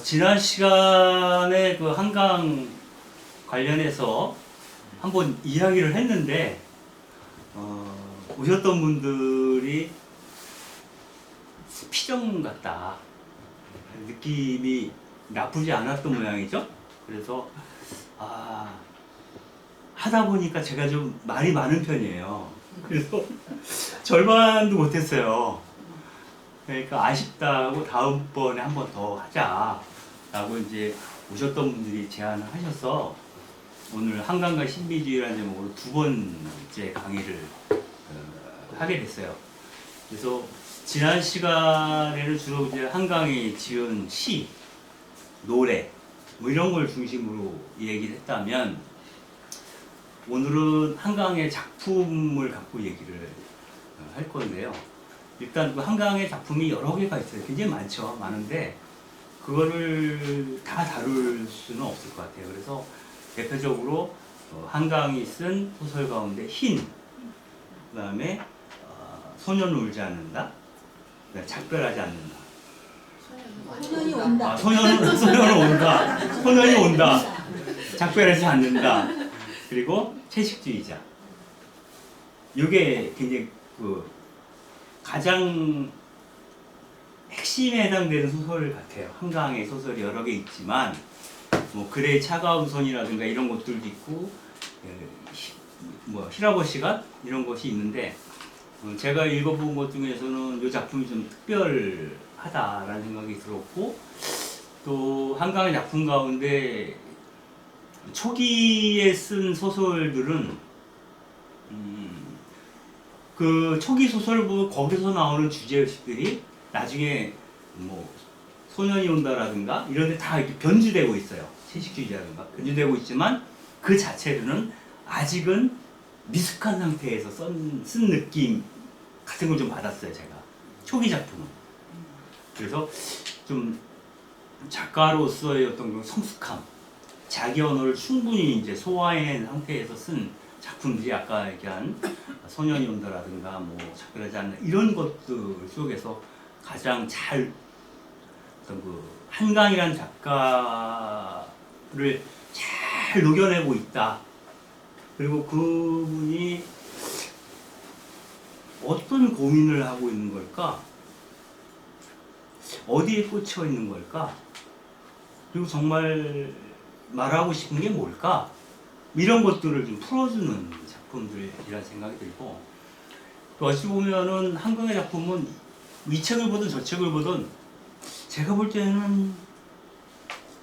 지난 시간에 그 한강 관련해서 한번 이야기를 했는데 오셨던 분들이 피정 같다 느낌이 나쁘지 않았던 모양이죠. 그래서 하다 보니까 제가 좀 말이 많은 편이에요. 그래서 절반도 못했어요. 그러니까 아쉽다고 다음번에 한 번 더 하자라고 이제 오셨던 분들이 제안을 하셔서 오늘 한강과 신비주의라는 제목으로 두 번째 강의를 하게 됐어요. 그래서 지난 시간에는 주로 이제 한강이 지은 시, 노래 뭐 이런 걸 중심으로 얘기를 했다면 오늘은 한강의 작품을 갖고 얘기를 할 건데요. 일단 그 한강의 작품이 여러 개가 있어요. 굉장히 많은데 그거를 다 다룰 수는 없을 것 같아요. 그래서 대표적으로 한강이 쓴 소설 가운데 흰, 그 다음에 소년은 울지 않는다, 작별하지 않는다. 소년이 온다. 소년은 온다. 소년이 온다. 작별하지 않는다. 그리고 채식주의자. 이게 굉장히 가장 핵심에 해당되는 소설 같아요. 한강의 소설이 여러 개 있지만 뭐 글의 차가운 손이라든가 이런 것들도 있고 뭐 히라보 시간 이런 것이 있는데 제가 읽어본 것 중에서는 이 작품이 좀 특별하다라는 생각이 들었고 또 한강의 작품 가운데 초기에 쓴 소설들은 그 초기 소설을 보면 거기서 나오는 주제의식들이 나중에 뭐 소년이 온다라든가 이런 데 다 변주되고 있어요. 채식주의자라든가 변주되고 있지만 그 자체로는 아직은 미숙한 상태에서 쓴 느낌 같은 걸 좀 받았어요. 제가 초기 작품은. 그래서 좀 작가로서의 어떤 그 성숙함, 자기 언어를 충분히 이제 소화해낸 상태에서 쓴 작품들이 아까 얘기한 소년이 온다라든가 뭐 작별하지 않는 이런 것들 속에서 가장 잘 어떤 그 한강이라는 작가를 잘 녹여내고 있다. 그리고 그분이 어떤 고민을 하고 있는 걸까? 어디에 꽂혀 있는 걸까? 그리고 정말 말하고 싶은 게 뭘까? 이런 것들을 좀 풀어주는 작품들이라 생각이 들고 어찌 보면은 한강의 작품은 이 책을 보든 저 책을 보든 제가 볼 때는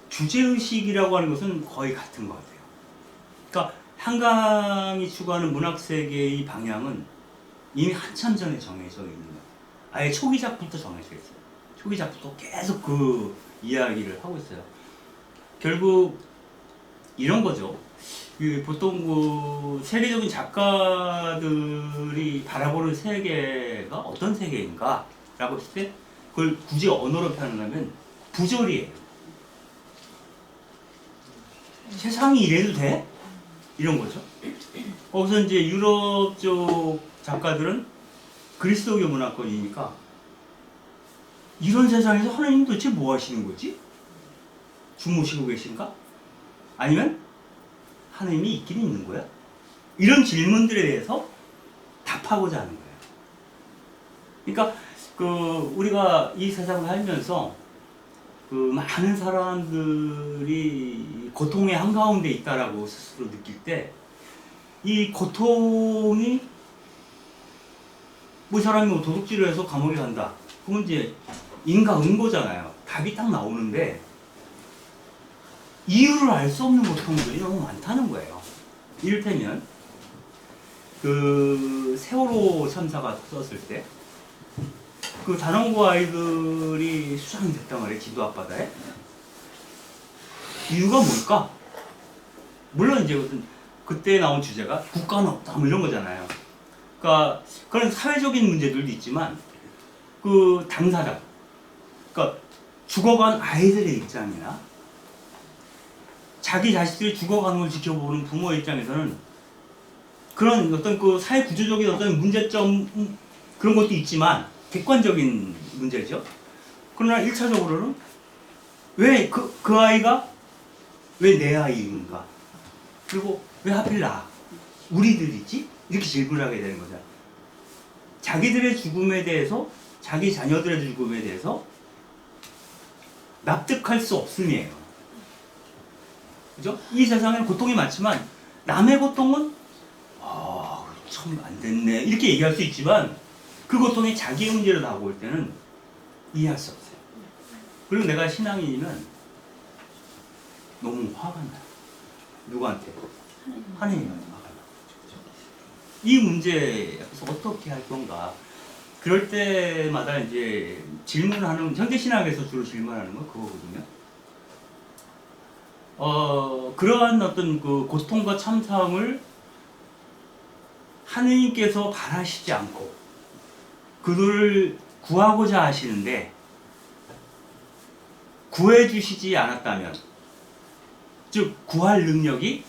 주제의식이라고 하는 것은 거의 같은 것 같아요. 그러니까 한강이 추구하는 문학세계의 방향은 이미 한참 전에 정해져 있는 거예요. 아예 초기 작부터 정해져 있어요. 초기 작부터 계속 그 이야기를 하고 있어요. 결국 이런 거죠. 보통 그 세계적인 작가들이 바라보는 세계가 어떤 세계인가 라고 했을 때 그걸 굳이 언어로 표현하면 부조리예요. 세상이 이래도 돼? 이런 거죠. 거기서 이제 유럽 쪽 작가들은 그리스도교 문화권이니까 이런 세상에서 하나님 도대체 뭐 하시는 거지? 주무시고 계신가? 아니면 하나님이 있긴 있는 거야? 이런 질문들에 대해서 답하고자 하는 거예요. 그러니까 우리가 이 세상을 살면서 많은 사람들이 고통의 한가운데 있다라고 스스로 느낄 때 이 고통이 뭐 사람이 뭐 도둑질을 해서 감옥에 간다. 그건 이제 인과응보잖아요. 답이 딱 나오는데 이유를 알 수 없는 고통들이 너무 많다는 거예요. 이를테면 세월호 참사가 터졌을 때 단원고 아이들이 수상이 됐단 말이에요. 기도 앞바다에. 이유가 뭘까? 물론 이제 그때 나온 주제가 국가는 없다 뭐 이런 거잖아요. 그러니까 그런 사회적인 문제들도 있지만 당사자, 그러니까 죽어간 아이들의 입장이나 자기 자식들이 죽어가는 걸 지켜보는 부모의 입장에서는 그런 어떤 사회 구조적인 어떤 문제점 그런 것도 있지만 객관적인 문제죠. 그러나 1차적으로는 왜 그 아이가 왜 내 아이인가? 그리고 왜 하필 나? 우리들이지? 이렇게 질문을 하게 되는 거죠. 자기들의 죽음에 대해서, 자기 자녀들의 죽음에 대해서 납득할 수 없음이에요. 그죠? 이 세상에는 고통이 많지만 남의 고통은 참 안 됐네 이렇게 얘기할 수 있지만 그 고통이 자기의 문제로 다가올 때는 이해할 수 없어요. 그리고 내가 신앙인이면 너무 화가 나요. 누구한테? 하나님한테 화가 나요. 이 문제에서 어떻게 할 건가? 그럴 때마다 이제 질문하는, 현대신학에서 주로 질문하는 건 그거거든요. 그러한 어떤 그 고통과 참상을 하느님께서 바라시지 않고 그들을 구하고자 하시는데 구해주시지 않았다면, 즉 구할 능력이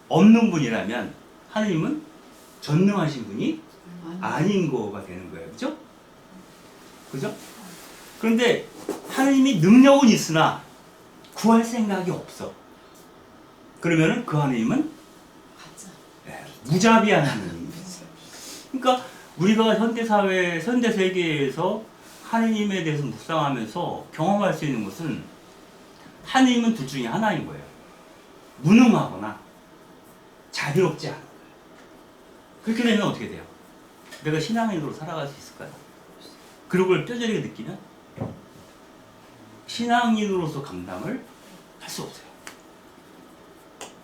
없는 분이라면 하느님은 전능하신 분이 아닌 거가 되는 거예요. 그죠? 그죠? 그런데 하느님이 능력은 있으나 구할 생각이 없어. 그러면은 그 하느님은 무자비한 하느님이에요. 그러니까 우리가 현대사회, 현대세계에서 하느님에 대해서 묵상하면서 경험할 수 있는 것은 하느님은 둘 중에 하나인 거예요. 무능하거나 자비롭지 않은 거예요. 그렇게 되면 어떻게 돼요? 내가 신앙인으로 살아갈 수 있을까요? 그런 걸 뼈저리게 느끼면 신앙인으로서 감당을 할 수 없어요.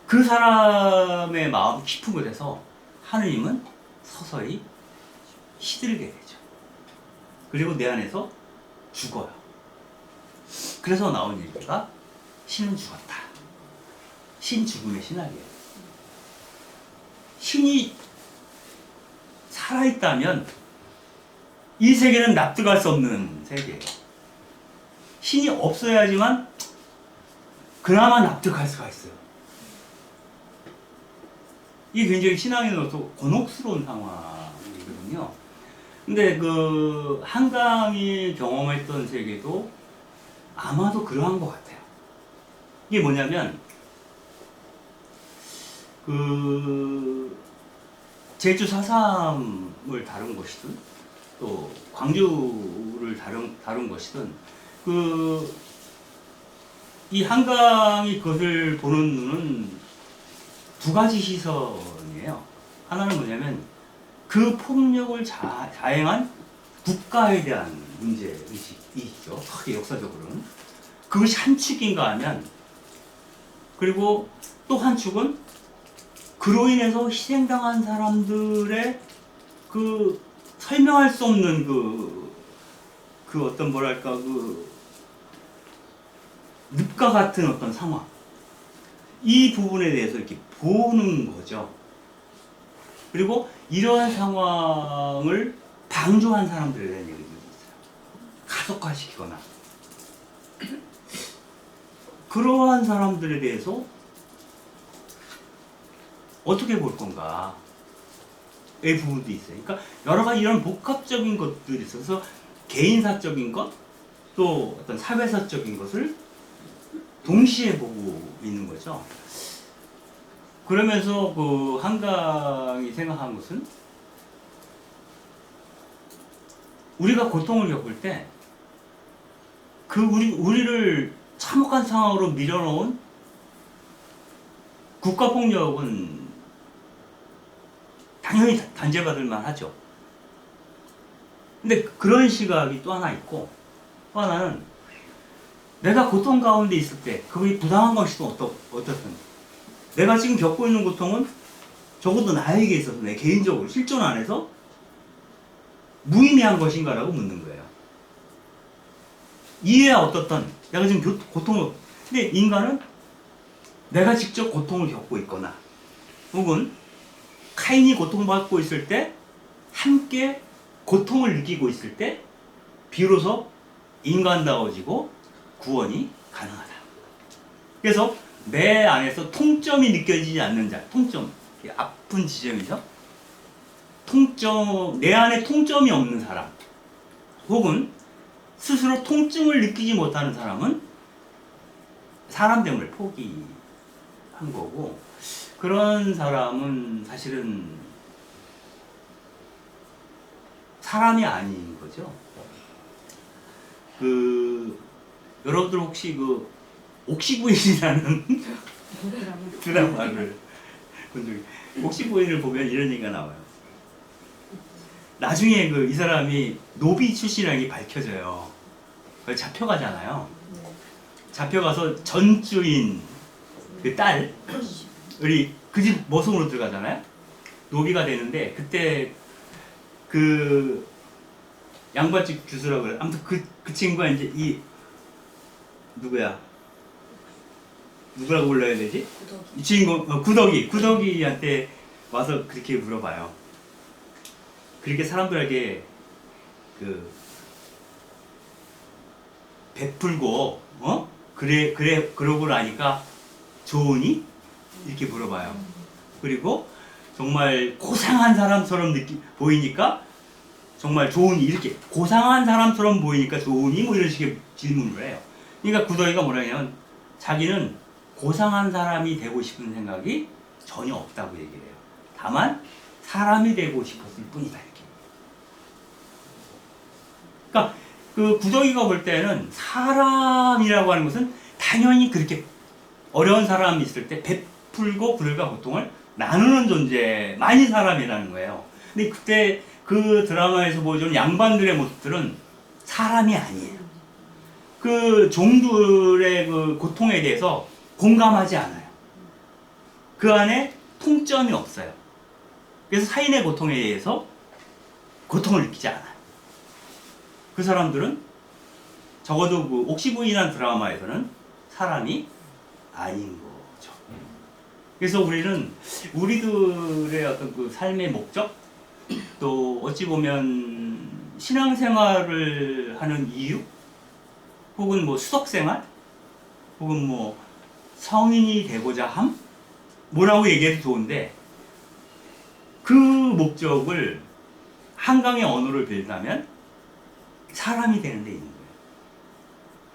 그 사람의 마음 깊은 곳에서 하느님은 서서히 시들게 되죠. 그리고 내 안에서 죽어요. 그래서 나온 얘기가 신은 죽었다. 신 죽음의 신학이에요. 신이 살아있다면 이 세계는 납득할 수 없는 세계예요. 신이 없어야지만 그나마 납득할 수가 있어요. 이게 굉장히 신앙인으로서 곤혹스러운 상황이거든요. 근데 그 한강이 경험했던 세계도 아마도 그러한 것 같아요. 이게 뭐냐면 그 제주 4.3을 다룬 것이든 또 광주를 다룬 것이든 그 이 한강이 그것을 보는 눈은 두 가지 시선이에요. 하나는 뭐냐면 그 폭력을 자행한 국가에 대한 문제의식이 있죠. 크게 역사적으로는. 그것이 한 축인가 하면, 그리고 또 한 축은 그로 인해서 희생당한 사람들의 그 설명할 수 없는 그 어떤 뭐랄까 그 늪과 같은 어떤 상황, 이 부분에 대해서 이렇게 보는 거죠. 그리고 이러한 상황을 방조한 사람들에 대한 얘기도 있어요. 가속화시키거나. 그러한 사람들에 대해서 어떻게 볼 건가? 의 부분도 있어요. 그러니까 여러 가지 이런 복합적인 것들이 있어서 개인사적인 것, 또 어떤 사회사적인 것을 동시에 보고 있는 거죠. 그러면서 그 한강이 생각한 것은 우리가 고통을 겪을 때 그 우리를 참혹한 상황으로 밀어넣은 국가폭력은 당연히 단죄받을 만하죠. 근데 그런 시각이 또 하나 있고, 또 하나는 내가 고통 가운데 있을 때 그게 부당한 것이든 어떻든 내가 지금 겪고 있는 고통은 적어도 나에게 있어서 내 개인적으로 실존 안에서 무의미한 것인가라고 묻는 거예요. 이해야 어떻든 내가 지금 고통을, 근데 인간은 내가 직접 고통을 겪고 있거나 혹은 카인이 고통받고 있을 때 함께 고통을 느끼고 있을 때 비로소 인간다워지고 구원이 가능하다. 그래서 내 안에서 통점이 느껴지지 않는 자, 통점, 아픈 지점이죠. 내 안에 통점이 없는 사람, 혹은 스스로 통증을 느끼지 못하는 사람은 사람 때문에 포기한 거고, 그런 사람은 사실은 사람이 아닌 거죠. 여러분들 혹시 옥시부인이라는 드라마를 본 적이, 옥시부인을 보면 이런 얘기가 나와요. 나중에 이 사람이 노비 출신이라는 게 밝혀져요. 그래서 잡혀가잖아요. 잡혀가서 전주인 그 딸이 그 집 모성으로 들어가잖아요. 노비가 되는데, 그때 그 양반집 주수라고 그래. 아무튼 그 친구가 이제 누구라고 불러야 되지? 이 주인공 구덕이한테 와서 그렇게 물어봐요. 그렇게 사람들에게 베풀고 그러고 나니까 좋으니? 이렇게 물어봐요. 그리고 정말 고상한 사람처럼 보이니까 정말 좋으니? 이렇게 고상한 사람처럼 보이니까 좋으니? 뭐 이런 식의 질문을 해요. 그러니까 구덕이가 뭐라 하냐면 자기는 고상한 사람이 되고 싶은 생각이 전혀 없다고 얘기를 해요. 다만 사람이 되고 싶었을 뿐이다, 이렇게. 그러니까 그 구덕이가 볼 때는 사람이라고 하는 것은 당연히 그렇게 어려운 사람이 있을 때 베풀고 그들과 고통을 나누는 존재만이 사람이라는 거예요. 근데 그때 그 드라마에서 보여주는 양반들의 모습들은 사람이 아니에요. 그 종들의 그 고통에 대해서 공감하지 않아요. 그 안에 통점이 없어요. 그래서 타인의 고통에 대해서 고통을 느끼지 않아요. 그 사람들은 적어도 그 옥시부인이라는 드라마에서는 사람이 아닌 거죠. 그래서 우리들의 어떤 그 삶의 목적, 또 어찌 보면 신앙생활을 하는 이유, 혹은 뭐 수덕생활, 혹은 뭐 성인이 되고자 함, 뭐라고 얘기해도 좋은데, 그 목적을 한강의 언어를 빌다면 사람이 되는 데 있는 거예요.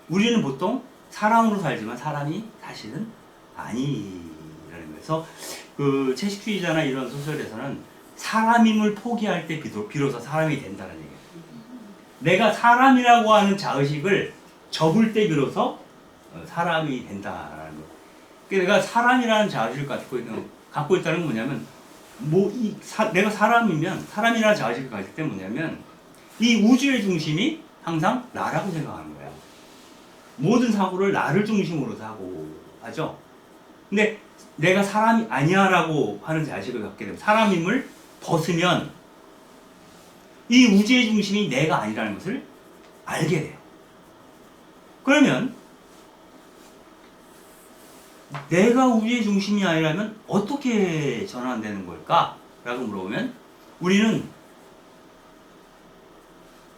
우리는 보통 사람으로 살지만 사람이 사실은 아니라는 거예요. 그래서 그 채식주의자나 이런 소설에서는 사람임을 포기할 때 비로소 사람이 된다는 얘기예요. 내가 사람이라고 하는 자의식을 접을 때 비로소 사람이 된다라는 거. 그러니까 내가 사람이라는 자의식을 갖고 있다는 건 뭐냐면, 내가 사람이라는 자의식을 가질 때 뭐냐면, 이 우주의 중심이 항상 나라고 생각하는 거예요. 모든 사고를 나를 중심으로 사고하죠. 근데 내가 사람이 아니야라고 하는 자의식을 갖게 되면, 사람임을 벗으면 이 우주의 중심이 내가 아니라는 것을 알게 돼요. 그러면 내가 우주의 중심이 아니라면 어떻게 전환되는 걸까? 라고 물어보면 우리는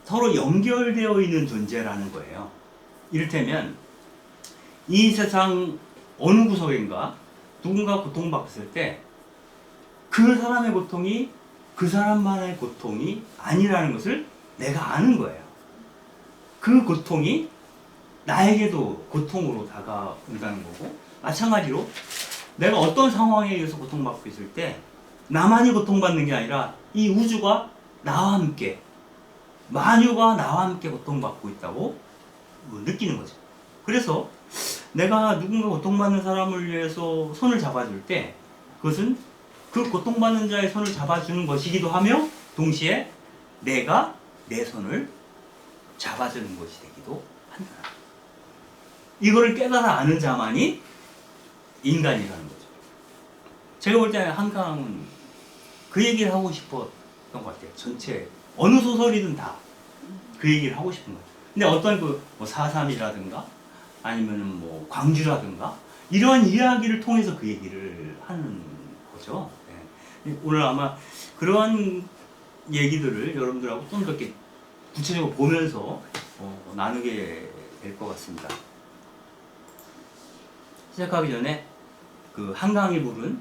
서로 연결되어 있는 존재라는 거예요. 이를테면 이 세상 어느 구석인가 누군가 고통받았을 때 그 사람의 고통이 그 사람만의 고통이 아니라는 것을 내가 아는 거예요. 그 고통이 나에게도 고통으로 다가온다는 거고, 마찬가지로 내가 어떤 상황에 의해서 고통받고 있을 때 나만이 고통받는 게 아니라 이 우주가 나와 함께, 만유가 나와 함께 고통받고 있다고 느끼는 거죠. 그래서 내가 누군가 고통받는 사람을 위해서 손을 잡아줄 때 그것은 그 고통받는 자의 손을 잡아주는 것이기도 하며 동시에 내가 내 손을 잡아주는 것이 되기도 한다. 이거를 깨달아 아는 자만이 인간이라는 거죠. 제가 볼 때는 한강은 그 얘기를 하고 싶었던 것 같아요. 전체 어느 소설이든 다 그 얘기를 하고 싶은 거죠. 근데 어떤 뭐 사삼이라든가 아니면은 뭐 광주라든가 이런 이야기를 통해서 그 얘기를 하는 거죠. 네. 오늘 아마 그런 얘기들을 여러분들하고 좀 더 이렇게 구체적으로 보면서 나누게 될 것 같습니다. 시작하기 전에 그 한강이 부른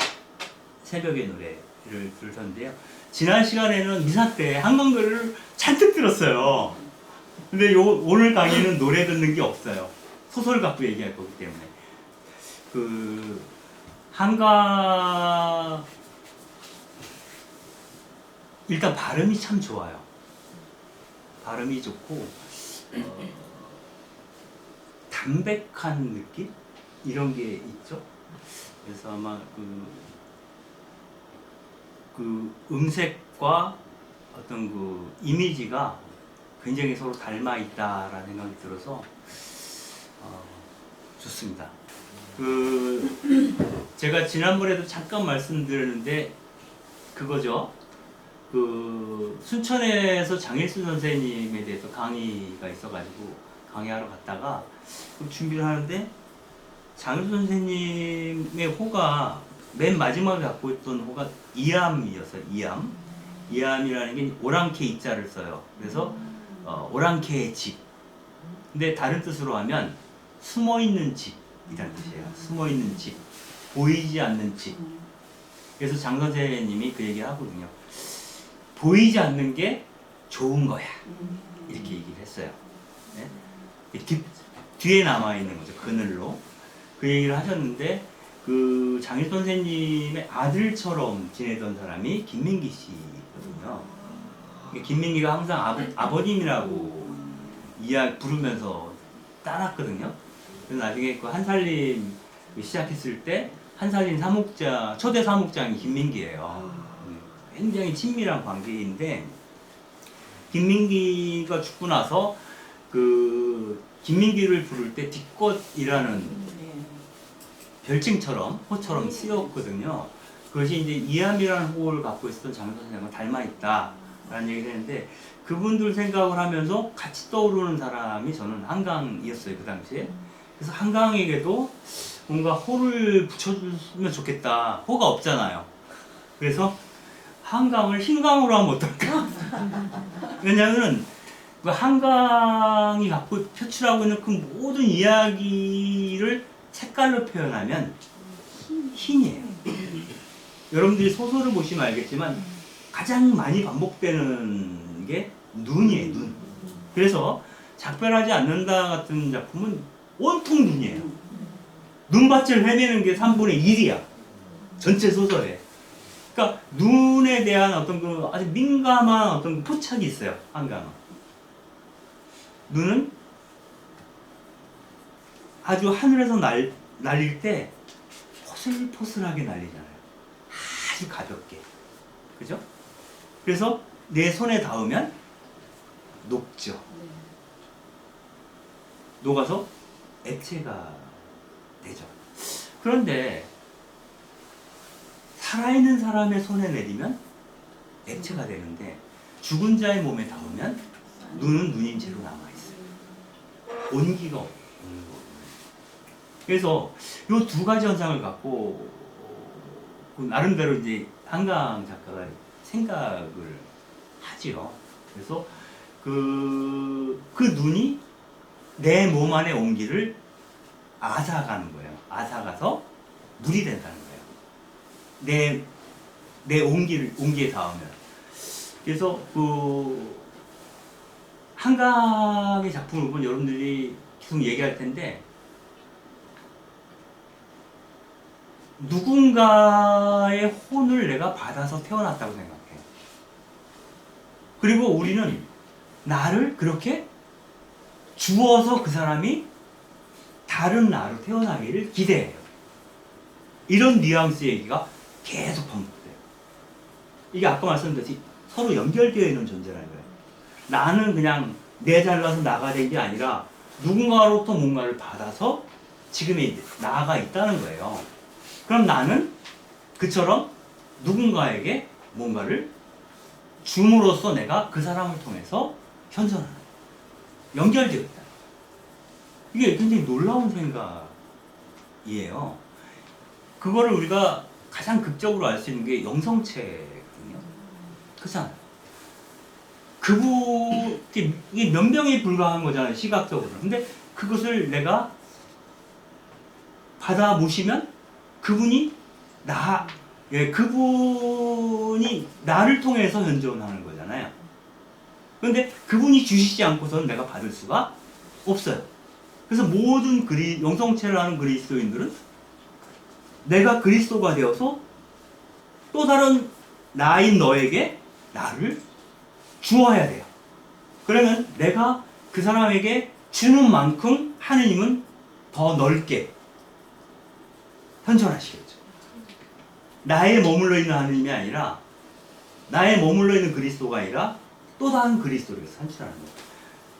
새벽의 노래를 들을 텐데요. 지난 시간에는 미사 때 한강노래를 잔뜩 들었어요. 근데 오늘 강의는 노래 듣는 게 없어요. 소설 갖고 얘기할 거기 때문에. 그 한가 일단 발음이 참 좋아요. 발음이 좋고 담백한 느낌 이런 게 있죠. 그래서 아마 그 음색과 어떤 그 이미지가 굉장히 서로 닮아 있다라는 생각이 들어서 좋습니다. 제가 지난번에도 잠깐 말씀드렸는데 그거죠. 그 순천에서 장일순 선생님에 대해서 강의가 있어가지고 강의하러 갔다가 준비를 하는데 장일순 선생님의 호가 맨 마지막에 갖고 있던 호가 이암이었어요. 이암이라는 게 오랑캐 이자를 써요. 그래서 오랑캐의 집. 근데 다른 뜻으로 하면 숨어있는 집이라는 뜻이에요. 숨어있는 집, 보이지 않는 집. 그래서 장 선생님이 그 얘기를 하거든요. 보이지 않는 게 좋은 거야. 이렇게 얘기를 했어요. 네? 뒤에 남아있는 거죠. 그늘로. 그 얘기를 하셨는데 그 장일 선생님의 아들처럼 지내던 사람이 김민기 씨거든요. 김민기가 항상 아버님이라고 부르면서 따랐거든요. 그래서 나중에 그 한살림 시작했을 때 한살림 사목장, 초대 사목장이 김민기예요. 굉장히 친밀한 관계인데 김민기가 죽고 나서 그 김민기를 부를 때 뒷꽃이라는 별칭처럼 호처럼 쓰였거든요. 그것이 이제 이암이라는 호를 갖고 있었던 장일 선생님과 닮아 있다라는 얘기를 했는데 그분들 생각을 하면서 같이 떠오르는 사람이 저는 한강이었어요, 그 당시에. 그래서 한강에게도 뭔가 호를 붙여주면 좋겠다. 호가 없잖아요. 그래서 한강을 흰강으로 하면 어떨까? 왜냐하면 그 한강이 갖고 표출하고 있는 그 모든 이야기를 색깔로 표현하면 흰이에요. 여러분들이 소설을 보시면 알겠지만 가장 많이 반복되는 게 눈이에요, 눈. 그래서 작별하지 않는다 같은 작품은 온통 눈이에요. 눈밭을 헤매는 게 3분의 1이야. 전체 소설에. 그러니까 눈에 대한 어떤 그 아주 민감한 어떤 포착이 있어요, 한강은. 눈은 아주 하늘에서 날릴 때 포슬포슬하게 날리잖아요. 아주 가볍게. 그죠? 그래서 내 손에 닿으면 녹죠. 녹아서 액체가 되죠. 그런데 살아있는 사람의 손에 내리면 액체가 되는데 죽은 자의 몸에 닿으면 눈은 눈인 채로 남아있어요. 온기가 없는 거거든요. 그래서 이 두 가지 현상을 갖고 나름대로 이제 한강 작가가 생각을 하지요. 그래서 그 눈이 내 몸 안의 온기를 앗아가는 거예요. 앗아가서 물이 된다는 거예요. 내 온기에 닿으면. 그래서 그 한강의 작품을 보면 여러분들이 계속 얘기할 텐데 누군가의 혼을 내가 받아서 태어났다고 생각해요. 그리고 우리는 나를 그렇게 주어서 그 사람이 다른 나로 태어나기를 기대해요. 이런 뉘앙스 얘기가 계속 반복돼요. 이게 아까 말씀드렸듯이 서로 연결되어 있는 존재라는 거예요. 나는 그냥 내 잘나서 나가 된 게 아니라 누군가로부터 뭔가를 받아서 지금의 나가 있다는 거예요. 그럼 나는 그처럼 누군가에게 뭔가를 줌으로써 내가 그 사람을 통해서 현존하는 거예요. 연결되어 있다. 이게 굉장히 놀라운 생각이에요. 그거를 우리가 가장 극적으로 알 수 있는 게 영성체거든요. 그렇잖아요. 이게 몇 명에 불과한 거잖아요, 시각적으로. 근데 그것을 내가 받아 모시면 그분이 그분이 나를 통해서 현존하는 거잖아요. 그런데 그분이 주시지 않고서는 내가 받을 수가 없어요. 그래서 모든 영성체를 하는 그리스도인들은 내가 그리스도가 되어서 또 다른 나인 너에게 나를 주어야 돼요. 그러면 내가 그 사람에게 주는 만큼 하느님은 더 넓게 현존하시겠죠. 나에 머물러 있는 하느님이 아니라 나에 머물러 있는 그리스도가 아니라 또 다른 그리스도를 산출하는 거예요.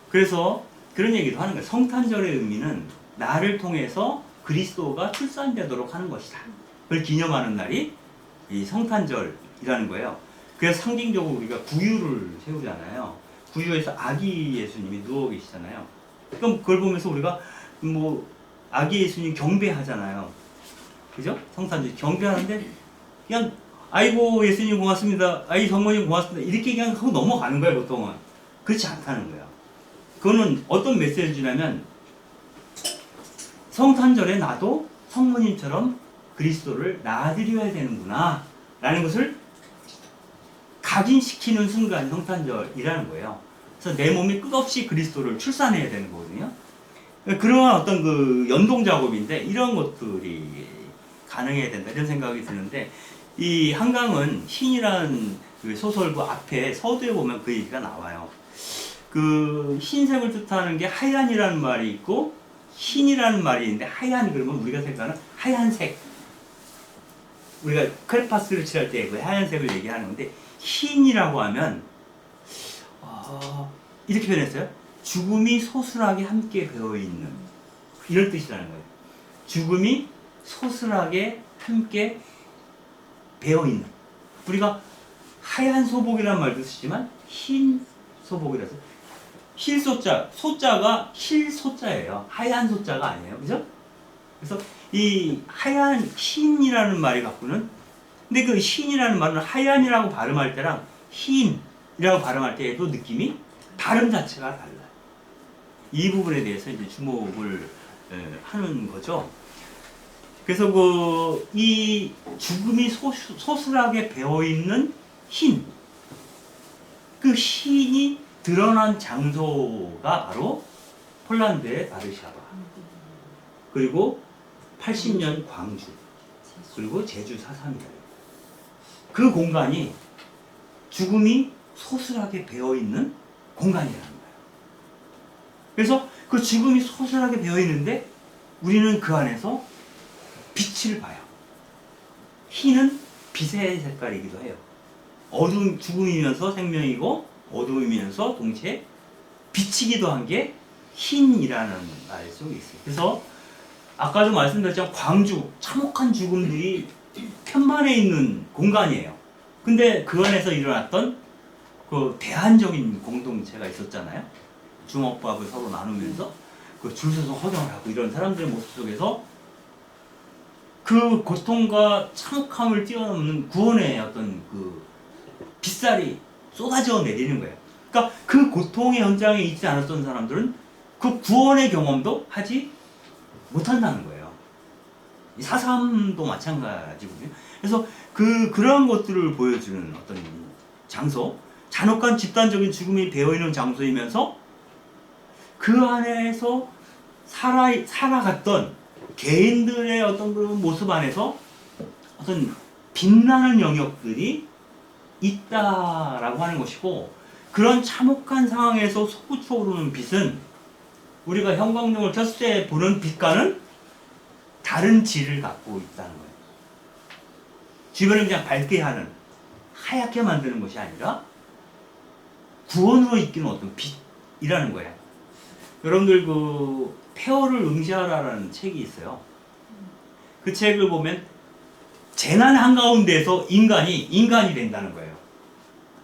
그래서 그런 얘기도 하는 거예요. 성탄절의 의미는 나를 통해서 그리스도가 출산되도록 하는 것이다. 그걸 기념하는 날이 이 성탄절이라는 거예요. 그래서 상징적으로 우리가 구유를 세우잖아요. 구유에서 아기 예수님이 누워 계시잖아요. 그럼 그걸 보면서 우리가 뭐 아기 예수님 경배하잖아요. 그죠? 성탄절 경배하는데 그냥 아이고 예수님 고맙습니다. 아이 성모님 고맙습니다. 이렇게 그냥 하고 넘어가는 거예요. 보통은. 그렇지 않다는 거예요. 그거는 어떤 메시지냐면 성탄절에 나도 성모님처럼 그리스도를 낳아드려야 되는구나 라는 것을 각인시키는 순간이 성탄절이라는 거예요. 그래서 내 몸이 끝없이 그리스도를 출산해야 되는 거거든요. 그러한 어떤 그 연동 작업인데 이런 것들이 가능해야 된다 이런 생각이 드는데 이 한강은 흰이라는 그 소설부 앞에 서두에 보면 그 얘기가 나와요. 그 흰색을 뜻하는 게 하얀이라는 말이 있고 흰이라는 말이 있는데 하얀 그러면 우리가 생각하는 하얀색 우리가 크레파스를 칠할 때 그 하얀색을 얘기하는 건데 흰이라고 하면 이렇게 표현했어요. 죽음이 소슬하게 함께 배어있는 이런 뜻이라는 거예요. 죽음이 소슬하게 함께 배어있는 우리가 하얀 소복이라는 말도 쓰지만 흰 소복이라서 힐소자, 소자가 힐소자예요. 하얀 소자가 아니에요. 그죠? 그래서 이 하얀 흰이라는 말이 갖고는 근데 그 흰이라는 말은 하얀이라고 발음할 때랑 흰이라고 발음할 때에도 느낌이 발음 자체가 달라요. 이 부분에 대해서 이제 주목을 하는 거죠. 그래서 이 죽음이 소슬하게 배어있는 흰, 그 흰이 드러난 장소가 바로 폴란드의 바르샤바, 그리고 80년 광주, 그리고 제주 4.3이다. 그 공간이 죽음이 소슬하게 배어있는 공간이라는 거예요. 그래서 그 죽음이 소슬하게 배어있는데 우리는 그 안에서 빛을 봐요. 흰은 빛의 색깔이기도 해요. 어두운 죽음이면서 생명이고 어두움이면서 동시에 빛이기도 한 게 흰이라는 말 속에 있어요. 그래서 아까도 말씀드렸지만 광주, 참혹한 죽음들이 편만에 있는 공간이에요. 근데 그 안에서 일어났던 그 대안적인 공동체가 있었잖아요. 주먹밥을 서로 나누면서 그 줄 서서 허정을 하고 이런 사람들의 모습 속에서 그 고통과 참혹함을 뛰어넘는 구원의 어떤 그 빛살이 쏟아져 내리는 거예요. 그러니까 그 고통의 현장에 있지 않았던 사람들은 그 구원의 경험도 하지 못한다는 거예요. 4.3도 마찬가지거든요. 그래서 그런 것들을 보여주는 어떤 장소, 잔혹한 집단적인 죽음이 배어있는 장소이면서 그 안에서 살아갔던 개인들의 어떤 그런 모습 안에서 어떤 빛나는 영역들이 있다라고 하는 것이고, 그런 참혹한 상황에서 솟구쳐 오르는 빛은 우리가 형광등을 켰을 때 보는 빛과는 다른 질을 갖고 있다는 거예요. 주변을 그냥 밝게 하는, 하얗게 만드는 것이 아니라 구원으로 이끄는 어떤 빛이라는 거예요. 여러분들 그 폐허를 응시하라라는 책이 있어요. 그 책을 보면 재난 한가운데에서 인간이 된다는 거예요.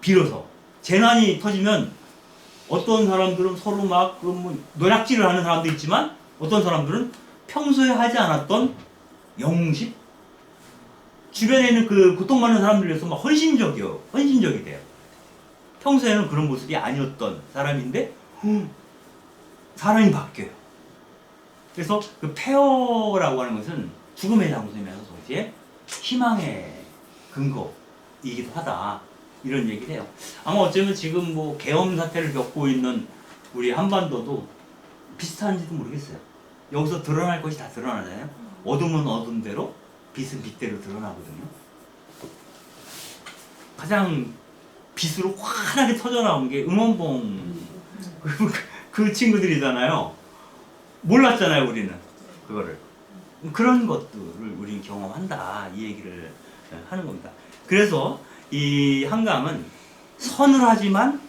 비로소 재난이 터지면 어떤 사람들은 서로 막 노략질을 하는 사람도 있지만 어떤 사람들은 평소에 하지 않았던 영웅심, 주변에 있는 그 고통받는 사람들 위해서 막 헌신적이 돼요. 평소에는 그런 모습이 아니었던 사람인데 사람이 바뀌어요. 그래서 그 폐허라고 하는 것은 죽음의 장소이면서 동시에 희망의 근거이기도 하다, 이런 얘기를 해요. 아마 어쩌면 지금 뭐 계엄 사태를 겪고 있는 우리 한반도도 비슷한지도 모르겠어요. 여기서 드러날 것이 다 드러나잖아요. 어둠은 어둠대로 빛은 빛대로 드러나거든요. 가장 빛으로 환하게 터져나온 게 응원봉 그 친구들이잖아요. 몰랐잖아요, 우리는 그거를. 그런 것들을 우리는 경험한다, 이 얘기를 하는 겁니다. 그래서 이 한강은 서늘하지만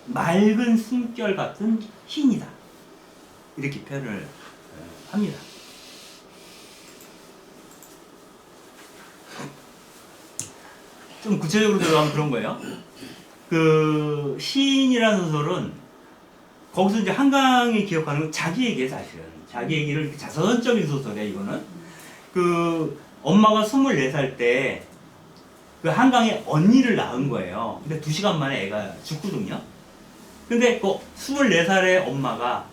맑은 숨결 같은 흰이다, 이렇게 표현을 합니다. 좀 구체적으로 들어가면 그런 거예요. 그 시인이라는 소설은 거기서 이제 한강이 기억하는 건 자기 얘기예요, 사실은. 자기 얘기를 이렇게 자서전적인 소설이에요, 이거는. 그 엄마가 24살 때 그 한강에 언니를 낳은 거예요. 근데 2시간 만에 애가 죽거든요. 근데 그 24살의 엄마가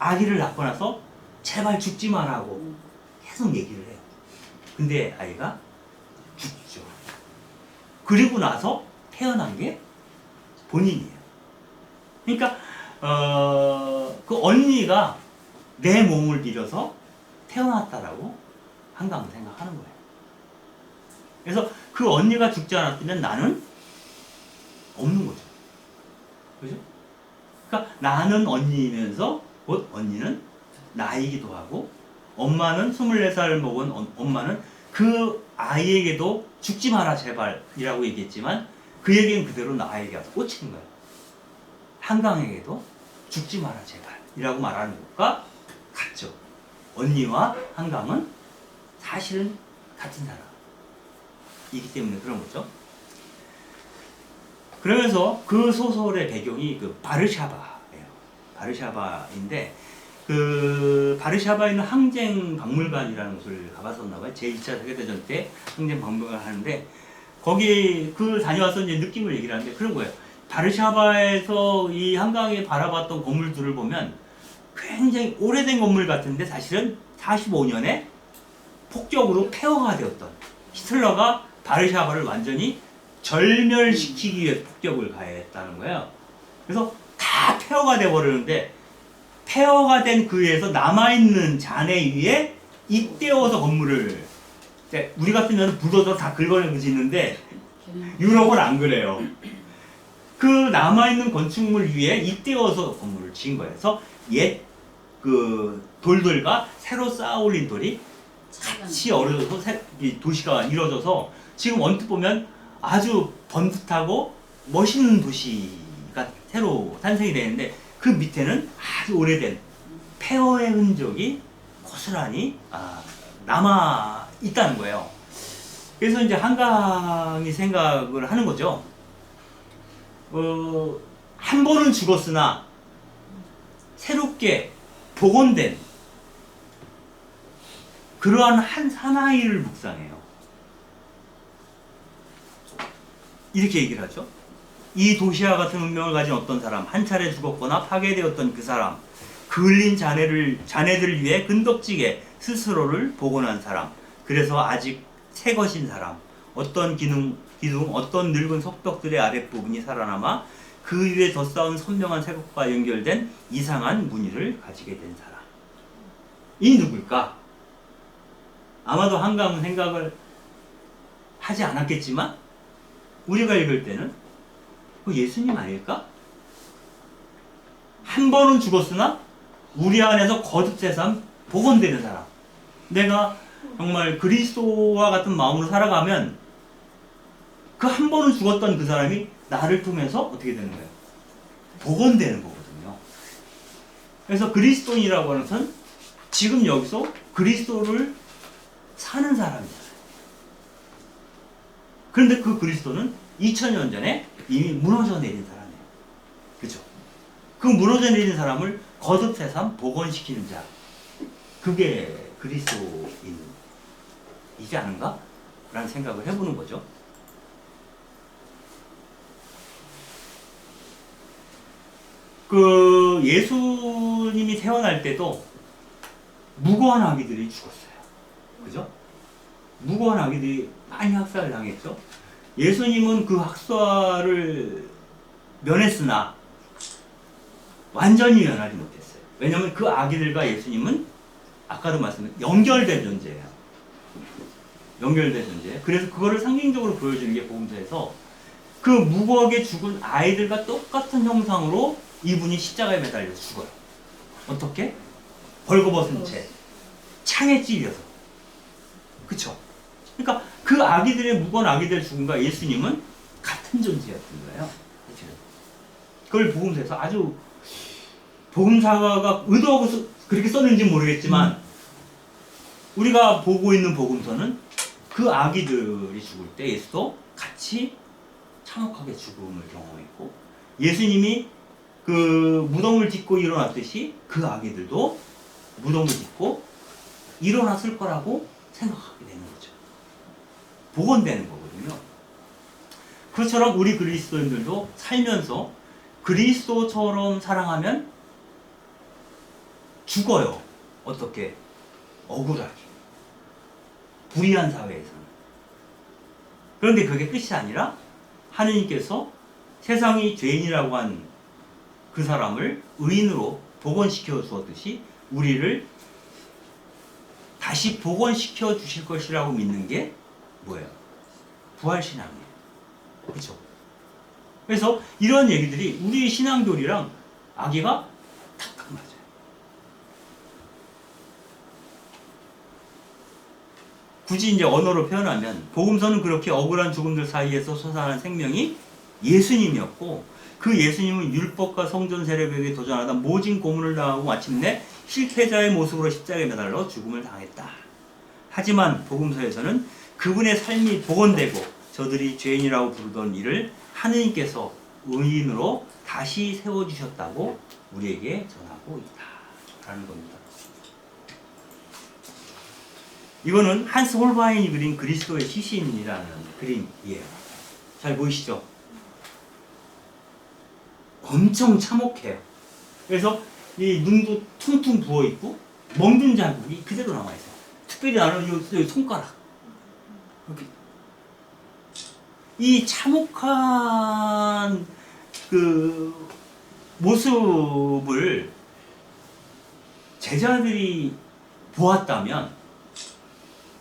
아기를 낳고 나서 제발 죽지 말라고 계속 얘기를 해요. 근데 아이가 죽죠. 그리고 나서 태어난 게 본인이에요. 그러니까 그 언니가 내 몸을 빌려서 태어났다라고 한강은 생각하는 거예요. 그래서 그 언니가 죽지 않았으면 나는 없는 거죠. 그죠? 그러니까 나는 언니이면서 곧 언니는 나이기도 하고, 엄마는 24살 먹은 엄마는 그 아이에게도 죽지 마라 제발 이라고 얘기했지만 그 얘기는 그대로 나에게 와서 꽂히는 거예요. 한강에게도 죽지 마라 제발 이라고 말하는 것과 같죠. 언니와 한강은 사실은 같은 사람이기 때문에 그런 거죠. 그러면서 그 소설의 배경이 그 바르샤바예요. 바르샤바인데, 그 바르샤바에 있는 항쟁박물관이라는 곳을 가봤었나봐요. 제2차 세계대전 때 항쟁박물관 하는데, 거기 그 다녀와서 이제 느낌을 얘기를 하는데 그런 거예요. 바르샤바에서 이 한강에 바라봤던 건물들을 보면 굉장히 오래된 건물 같은데 사실은 45년에 폭격으로 폐허가 되었던, 히틀러가 바르샤바를 완전히 절멸시키기 위해 폭격을 가했다는 거예요. 그래서 다 폐허가 돼버리는데, 폐허가 된 그 위에서 남아있는 잔해 위에 잇대어서 건물을, 우리 같으면 불도저 다 긁어내고 짓는데 유럽은 안 그래요. 그 남아있는 건축물 위에 잇대어서 건물을 지은 거예요. 그래서 옛 그 돌들과 새로 쌓아 올린 돌이 같이 어우러져서 이 도시가 이루어져서 지금 언뜻 보면 아주 번듯하고 멋있는 도시가 새로 탄생이 되는데, 그 밑에는 아주 오래된 폐허의 흔적이 고스란히 남아 있다는 거예요. 그래서 이제 한강이 생각을 하는 거죠. 한 번은 죽었으나 새롭게 복원된 그러한 한 사나이를 묵상해요. 이렇게 얘기를 하죠. 이 도시와 같은 운명을 가진 어떤 사람, 한 차례 죽었거나 파괴되었던 그 사람, 그을린 자네들을 위해 근덕지게 스스로를 복원한 사람, 그래서 아직 새 것인 사람, 어떤 기둥, 어떤 늙은 석벽들의 아랫부분이 살아남아 그 위에 덧싸운 선명한 새것과 연결된 이상한 무늬를 가지게 된 사람. 이 누굴까? 아마도 한강은 생각을 하지 않았겠지만 우리가 읽을 때는 그 예수님 아닐까? 한 번은 죽었으나 우리 안에서 거듭 새삼 복원되는 사람. 내가 정말 그리스도와 같은 마음으로 살아가면 그 한 번은 죽었던 그 사람이 나를 통해서 어떻게 되는 거예요? 복원되는 거거든요. 그래서 그리스도인이라고 하는 것은 지금 여기서 그리스도를 사는 사람이잖아요. 그런데 그 그리스도는 2000년 전에 이미 무너져 내린 사람이에요. 그죠? 그 무너져 내린 사람을 거듭 새삼 복원시키는 자. 그게 그리스도인이지 않은가? 라는 생각을 해보는 거죠. 그 예수님이 태어날 때도 무고한 아기들이 죽었어요. 그죠? 무고한 아기들이 많이 학살을 당했죠. 예수님은 그 학살을 면했으나 완전히 면하지 못했어요. 왜냐하면 그 아기들과 예수님은 아까도 말씀드린 연결된 존재예요. 연결된 존재. 그래서 그거를 상징적으로 보여주는 게 복음서에서 그 무고하게 죽은 아이들과 똑같은 형상으로 이분이 십자가에 매달려 죽어요. 어떻게? 벌거벗은 채 창에 찔려서. 그쵸? 그러니까 그 아기들의 무거운 아기들 죽음과 예수님은 같은 존재였던 거예요. 그걸 복음서에서 아주 복음사가 의도하고 그렇게 썼는지 모르겠지만 우리가 보고 있는 복음서는 그 아기들이 죽을 때 예수도 같이 참혹하게 죽음을 경험했고 예수님이 그 무덤을 짓고 일어났듯이 그 아기들도 무덤을 짓고 일어났을 거라고 생각하게 되는 거죠. 복원되는 거거든요. 그처럼 우리 그리스도인들도 살면서 그리스도처럼 사랑하면 죽어요. 어떻게? 억울하게. 불의한 사회에서는. 그런데 그게 끝이 아니라 하느님께서 세상이 죄인이라고 한 그 사람을 의인으로 복원시켜 주었듯이 우리를 다시 복원시켜 주실 것이라고 믿는 게 뭐예요? 부활신앙이에요. 그렇죠? 그래서 이런 얘기들이 우리 신앙교리랑 아기가 탁탁 맞아요. 굳이 이제 언어로 표현하면 복음서는 그렇게 억울한 죽음들 사이에서 솟아난 생명이 예수님이었고 그 예수님은 율법과 성전 세력에게 도전하다 모진 고문을 당하고 마침내 실패자의 모습으로 십자가에 매달려 죽음을 당했다. 하지만 복음서에서는 그분의 삶이 복원되고 저들이 죄인이라고 부르던 이를 하느님께서 의인으로 다시 세워주셨다고 우리에게 전하고 있다. 라는 겁니다. 이거는 한스 홀바인이 그린 그리스도의 시신이라는 그림이에요. 잘 보이시죠? 엄청 참혹해요. 그래서 이 눈도 퉁퉁 부어있고 멍든 자국이 그대로 남아있어요. 특별히 나는 이 손가락 이렇게. 이 참혹한 그 모습을 제자들이 보았다면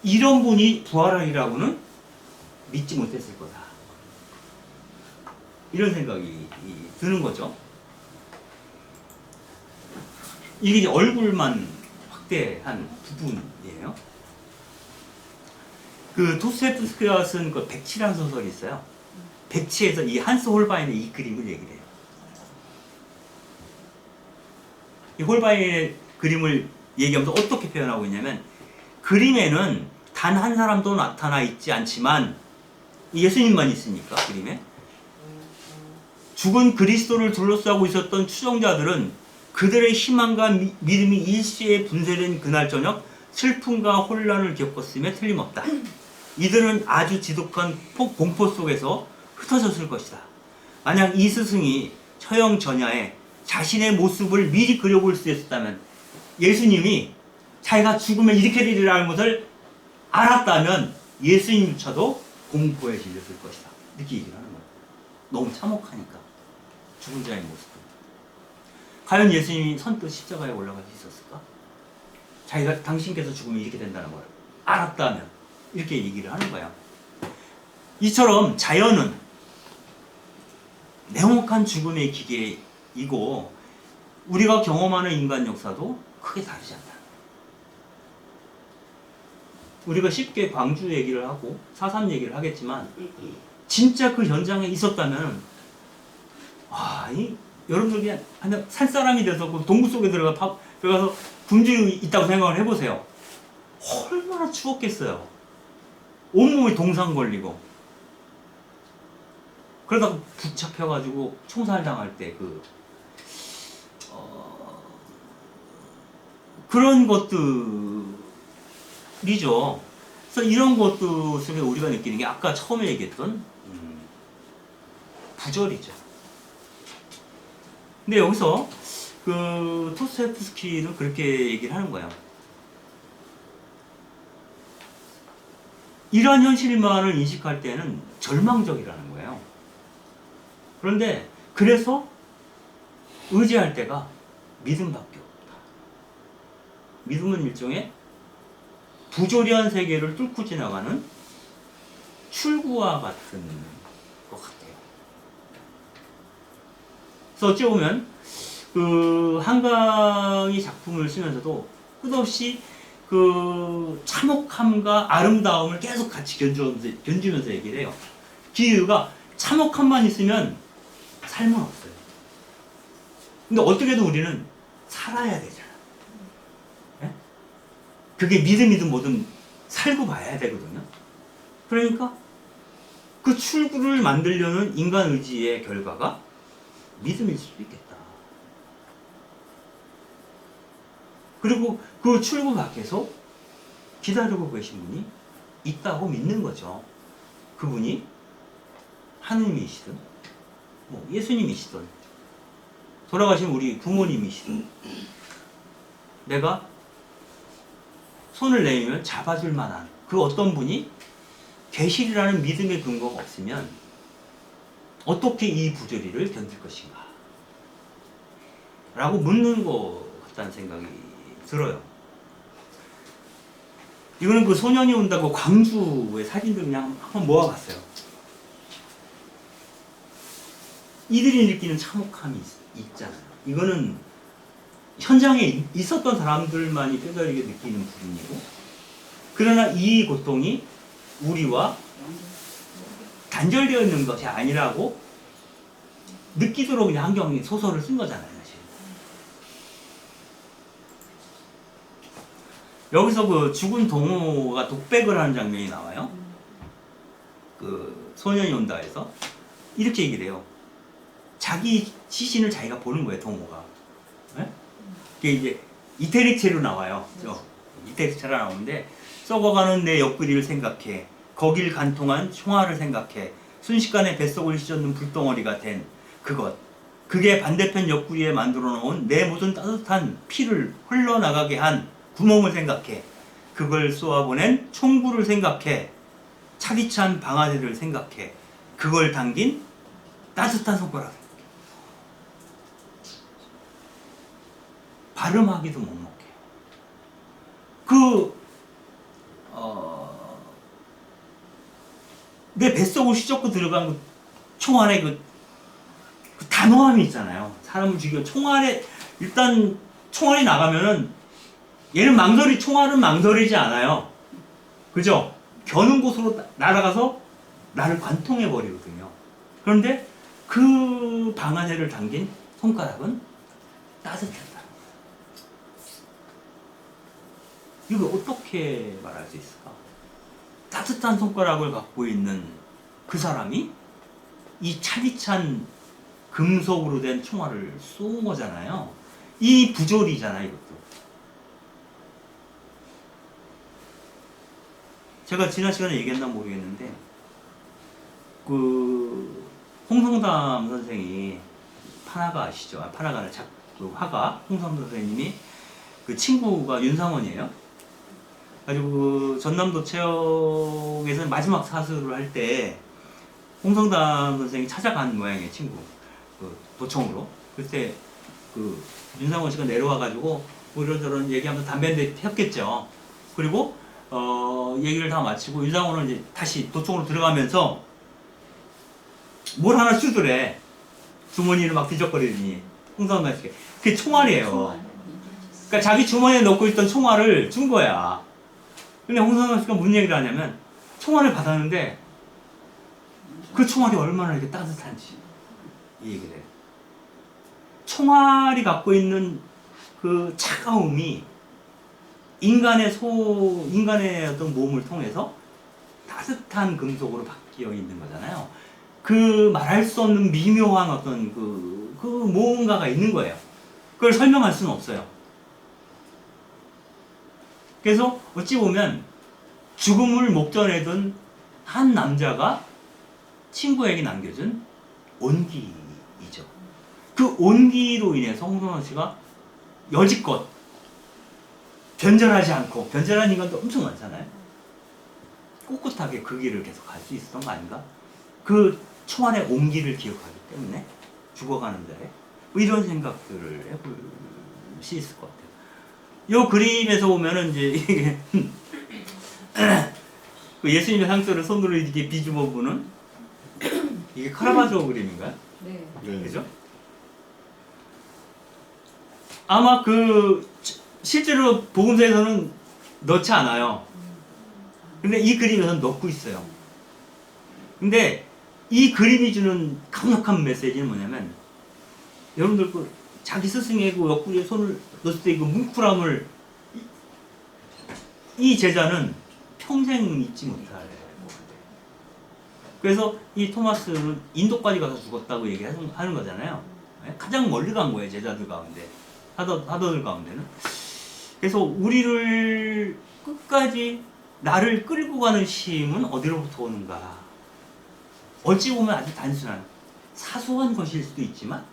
이런 분이 부활하리라고는 믿지 못했을 거다. 이런 생각이 드는 거죠. 이게 이제 얼굴만 확대한 부분이에요. 그 도스토옙스키가 쓴 그 백치라는 소설이 있어요. 백치에서 이 한스 홀바인의 이 그림을 얘기를 해요. 이 홀바인의 그림을 얘기하면서 어떻게 표현하고 있냐면 그림에는 단 한 사람도 나타나 있지 않지만 예수님만 있으니까 그림에 죽은 그리스도를 둘러싸고 있었던 추종자들은 그들의 희망과 믿음이 일시에 분쇄된 그날 저녁 슬픔과 혼란을 겪었음에 틀림없다. 이들은 아주 지독한 공포 속에서 흩어졌을 것이다. 만약 이 스승이 처형 전야에 자신의 모습을 미리 그려볼 수 있었다면 예수님이 자기가 죽으면 이렇게 되리라는 것을 알았다면 예수님조차도 공포에 질렸을 것이다. 이렇게 얘기를 하는 거예요. 너무 참혹하니까. 죽은 자의 모습. 과연 예수님이 선뜻 십자가에 올라갈 수 있었을까? 자기가 당신께서 죽으면 이렇게 된다는 걸 알았다면 이렇게 얘기를 하는 거야. 이처럼 자연은 냉혹한 죽음의 기계이고 우리가 경험하는 인간 역사도 크게 다르지 않다. 우리가 쉽게 광주 얘기를 하고 4.3 얘기를 하겠지만 진짜 그 현장에 있었다면 여러분들이 그냥 산사람이 돼서 그 동굴 속에 들어가서 굶주리고 있다고 생각을 해보세요. 얼마나 추웠겠어요. 온몸이 동상 걸리고 그러다가 붙잡혀가지고 총살당할 때 그런 것들이죠. 그래서 이런 것들 속에 우리가 느끼는 게 아까 처음에 얘기했던 부절이죠. 근데 여기서 그 도스토옙스키는 그렇게 얘기를 하는 거예요. 이러한 현실만을 인식할 때는 절망적이라는 거예요. 그런데 그래서 의지할 때가 믿음밖에 없다. 믿음은 일종의 부조리한 세계를 뚫고 지나가는 출구와 같은 것 같아요. 그래서 어찌 보면 그 한강이 작품을 쓰면서도 끝없이 그 참혹함과 아름다움을 계속 같이 견주면서 얘기를 해요. 그 이유가 참혹함만 있으면 삶은 없어요. 근데 어떻게든 우리는 살아야 되잖아. 네? 그게 믿음이든 뭐든 살고 봐야 되거든요. 그러니까 그 출구를 만들려는 인간 의지의 결과가 믿음일 수도 있겠다. 그리고 그 출구 밖에서 기다리고 계신 분이 있다고 믿는 거죠. 그분이 하느님이시든 뭐 예수님이시든 돌아가신 우리 부모님이시든 내가 손을 내밀면 잡아줄 만한 그 어떤 분이 계시리라는 믿음의 근거가 없으면 어떻게 이 부조리를 견딜 것인가 라고 묻는 것 같다는 생각이 들어요. 이거는 그 소년이 온다고 광주의 사진들 그냥 한번 모아봤어요. 이들이 느끼는 참혹함이 있잖아요. 이거는 현장에 있었던 사람들만이 뼈저리게 느끼는 부분이고, 그러나 이 고통이 우리와 단절되어 있는 것이 아니라고 느끼도록 그냥 한경이 소설을 쓴 거잖아요, 사실. 여기서 그 죽은 동호가 독백을 하는 장면이 나와요. 그 소년이 온다에서 이렇게 얘기를 해요. 자기 시신을 자기가 보는 거예요, 동호가. 네? 그게 이제 이태리체로 나와요. 이태리체로 나오는데, 썩어가는 내 옆구리를 생각해, 거길 간통한 총알을 생각해, 순식간에 뱃속을 휘젓는 불덩어리가 된 그것, 그게 반대편 옆구리에 만들어 놓은 내 모든 따뜻한 피를 흘러나가게 한 구멍을 생각해, 그걸 쏘아보낸 총구를 생각해, 차디찬 방아쇠를 생각해, 그걸 당긴 따뜻한 손가락 생각해. 발음하기도 먹먹해요. 내 뱃속을 휘젓고 들어간 그 총알의 그 단호함이 있잖아요. 사람을 죽여 총알에 일단 총알이 나가면은 얘는 총알은 망설이지 않아요. 그죠? 겨눈 곳으로 날아가서 나를 관통해 버리거든요. 그런데 그 방아쇠를 당긴 손가락은 따뜻하다. 이거 어떻게 말할 수 있을까? 따뜻한 손가락을 갖고 있는 그 사람이 이 차디찬 금속으로 된 총알을 쏜 거잖아요. 이 부조리잖아요, 이것도. 제가 지난 시간에 얘기했나 모르겠는데, 그 홍성담 선생이 판화가 아시죠? 판화가는 그 화가 홍성담 선생님이 그 친구가 윤상원이에요. 가지고 그 전남도 체험에서 마지막 사수를 할 때 홍성담 선생이 찾아간 모양이에요, 친구. 그 도청으로. 그때 그 윤상원 씨가 내려와가지고 뭐 이런저런 얘기하면서 담배 한 대 폈겠죠. 그리고 얘기를 다 마치고 윤상원은 이제 다시 도청으로 들어가면서 뭘 하나 주더래. 주머니를 막 뒤적거리더니 홍성담 씨가 그게 총알이에요. 그러니까 자기 주머니에 넣고 있던 총알을 준 거야. 근데 홍성담 씨가 무슨 얘기를 하냐면 총알을 받았는데 그 총알이 얼마나 이렇게 따뜻한지 이 얘기를 해요. 총알이 갖고 있는 그 차가움이 인간의 어떤 몸을 통해서 따뜻한 금속으로 바뀌어 있는 거잖아요. 그 말할 수 없는 미묘한 어떤 그 무언가가 있는 거예요. 그걸 설명할 수는 없어요. 그래서 어찌 보면 죽음을 목전에 둔 한 남자가 친구에게 남겨준 온기이죠. 그 온기로 인해서 홍성원 씨가 여지껏 변절하지 않고, 변절한 인간도 엄청 많잖아요. 꿋꿋하게 그 길을 계속 갈 수 있었던 거 아닌가? 그 총알의 온기를 기억하기 때문에 죽어가는 자에 뭐 이런 생각들을 해볼 수 있을 것 같아요. 이 그림에서 보면은 이제 그 예수님의 상처를 손으로 이렇게 비집어 보는 이게 카라바조 그림인가요? 네. 그죠? 아마 그 실제로 복음서에서는 넣지 않아요. 근데 이 그림에서는 넣고 있어요. 근데 이 그림이 주는 강력한 메시지는 뭐냐면 여러분들 그 자기 스승의 그 옆구리에 손을 넣을 때 그 뭉클함을 이 제자는 평생 잊지 못할. 그래서 이 토마스는 인도까지 가서 죽었다고 얘기하는 거잖아요. 가장 멀리 간 거예요, 제자들 가운데. 사도들 가운데는. 그래서 우리를 끝까지 나를 끌고 가는 힘은 어디로부터 오는가? 어찌 보면 아주 단순한 사소한 것일 수도 있지만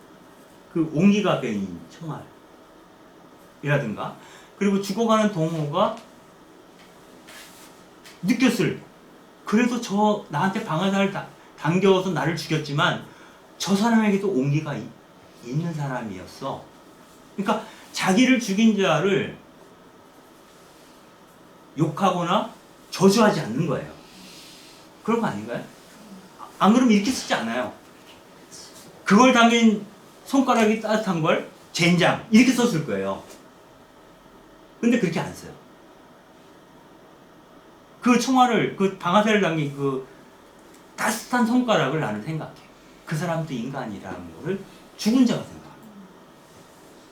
그 옹기가 베인 총알이라든가 그리고 죽어가는 동호가 느꼈을 그래도 저 나한테 방아쇠를 당겨서 나를 죽였지만 저 사람에게도 옹기가 있는 사람이었어. 그러니까 자기를 죽인 자를 욕하거나 저주하지 않는 거예요. 그런 거 아닌가요? 안 그러면 이렇게 쓰지 않아요. 그걸 당긴 손가락이 따뜻한 걸 젠장 이렇게 썼을 거예요. 근데 그렇게 안 써요. 그 총알을 그 방아쇠를 당긴 그 따뜻한 손가락을 나는 생각해. 그 사람도 인간이라는 거를 죽은 자가 생각합니다.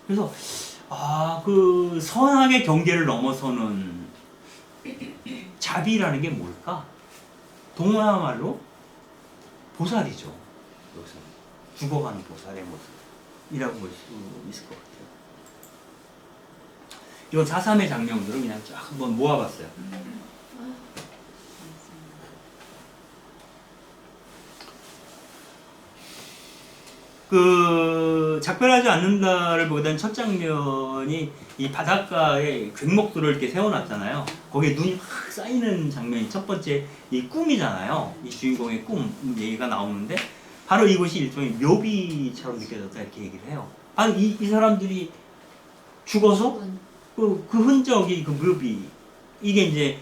그래서 그 선악의 경계를 넘어서는 자비라는 게 뭘까? 동화말로 보살이죠. 여기서 죽어가는 보살의 모습이라고 볼 수 있을 것 같아요. 이건 4.3의 장면들을 그냥 쫙 한번 모아봤어요. 그 작별하지 않는다를 보던 첫 장면이 이 바닷가에 괭목들을 이렇게 세워놨잖아요. 거기에 눈이 확 쌓이는 장면이 첫 번째 이 꿈이잖아요. 이 주인공의 꿈 얘기가 나오는데 바로 이곳이 일종의 묘비처럼 느껴졌다 이렇게 얘기를 해요. 바로 이 사람들이 죽어서 그 흔적이 그 묘비 이게 이제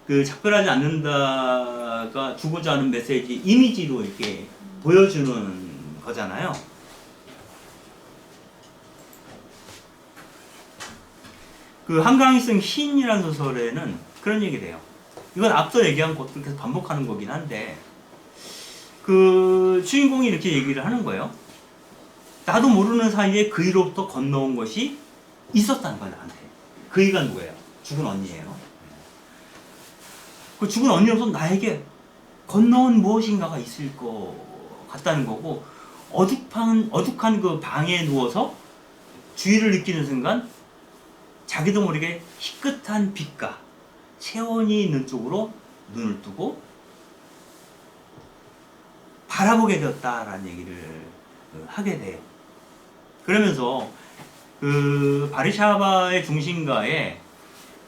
그 작별하지 않는다가 주고자 하는 메시지 이미지로 이렇게 보여주는 거잖아요. 그 한강이 쓴 흰이라는 소설에는 그런 얘기를 해요. 이건 앞서 얘기한 것들 계속 반복하는 거긴 한데 그 주인공이 이렇게 얘기를 하는 거예요. 나도 모르는 사이에 그이로부터 건너온 것이 있었다는 거야 나한테. 그이가 누구예요? 죽은 언니예요. 그 죽은 언니로서 나에게 건너온 무엇인가가 있을 것 같다는 거고 어둑한 그 방에 누워서 주의를 느끼는 순간 자기도 모르게 희끗한 빛과 체온이 있는 쪽으로 눈을 뜨고 바라보게 되었다라는 얘기를 하게 돼요. 그러면서 그 바르샤바의 중심가에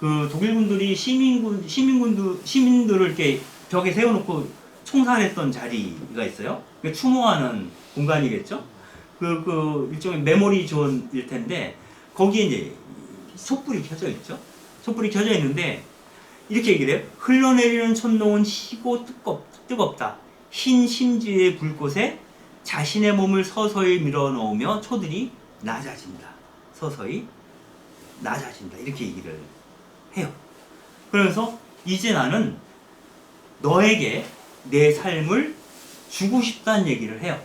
그 독일군들이 시민들을 이렇게 벽에 세워놓고 총살했던 자리가 있어요. 추모하는 공간이겠죠. 그 일종의 메모리 존일 텐데 거기에 이제 촛불이 켜져 있죠. 촛불이 켜져 있는데 이렇게 얘기를 해요. 흘러내리는 촛농은 희고 뜨겁다. 흰 심지의 불꽃에 자신의 몸을 서서히 밀어넣으며 초들이 낮아진다. 서서히 낮아진다. 이렇게 얘기를 해요. 그러면서 이제 나는 너에게 내 삶을 주고 싶다는 얘기를 해요.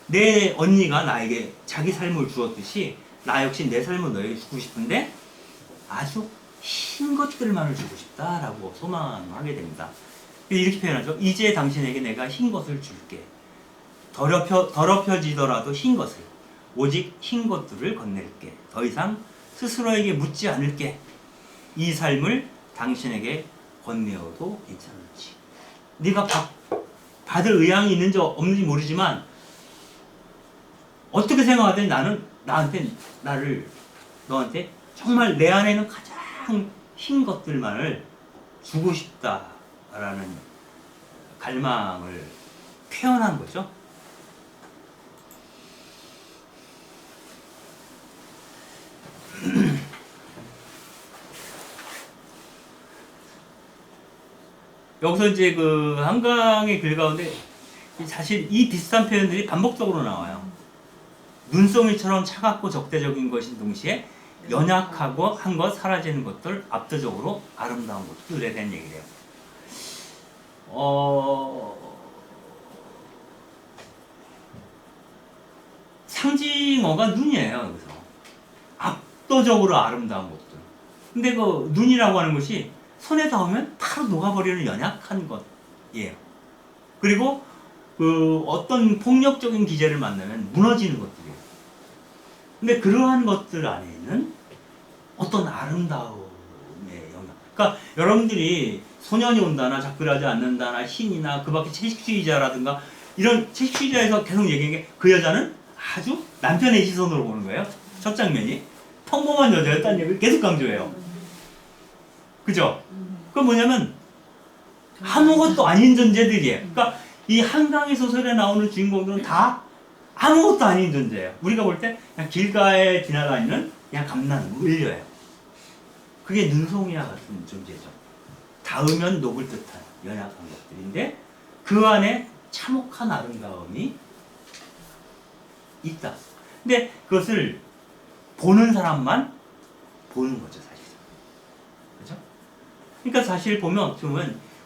내 언니가 나에게 자기 삶을 주었듯이 나 역시 내 삶을 너에게 주고 싶은데 아주 흰 것들만을 주고 싶다라고 소망하게 됩니다. 이렇게 표현하죠. 이제 당신에게 내가 흰 것을 줄게. 더럽혀지더라도 흰 것을. 오직 흰 것들을 건넬게. 더 이상 스스로에게 묻지 않을게. 이 삶을 당신에게 건네어도 괜찮을지. 네가 받을 의향이 있는지 없는지 모르지만 어떻게 생각하든 나는 너한테 정말 내 안에는 가장 흰 것들만을 주고 싶다라는 갈망을 표현한 거죠. 여기서 이제 그 한강의 글 가운데 사실 이 비슷한 표현들이 반복적으로 나와요. 눈송이처럼 차갑고 적대적인 것인 동시에 연약하고 한 것 사라지는 것들 압도적으로 아름다운 것들에 대한 얘기를 해요. 상징어가 눈이에요. 여기서 압도적으로 아름다운 것들. 근데 그 눈이라고 하는 것이 손에 닿으면 바로 녹아버리는 연약한 것이에요. 그리고 그 어떤 폭력적인 기제를 만나면 무너지는 것들이에요. 근데 그러한 것들 안에는 어떤 아름다움의 영역. 그러니까 여러분들이 소년이 온다나 작별하지 않는다나 신이나 그 밖에 채식주의자라든가 이런 채식주의자에서 계속 얘기한 게 그 여자는 아주 남편의 시선으로 보는 거예요. 첫 장면이 평범한 여자였다는 얘기를 계속 강조해요. 그죠? 그건 뭐냐면 아무것도 아닌 존재들이에요. 그러니까 이 한강의 소설에 나오는 주인공들은 다 아무것도 아닌 존재예요. 우리가 볼 때 그냥 길가에 지나다니는 그냥 감난 을려예요. 그게 눈송이와 같은 존재죠. 닿으면 녹을 듯한 연약한 것들인데 그 안에 참혹한 아름다움이 있다. 근데 그것을 보는 사람만 보는 거죠, 사실. 그죠? 그러니까 사실 보면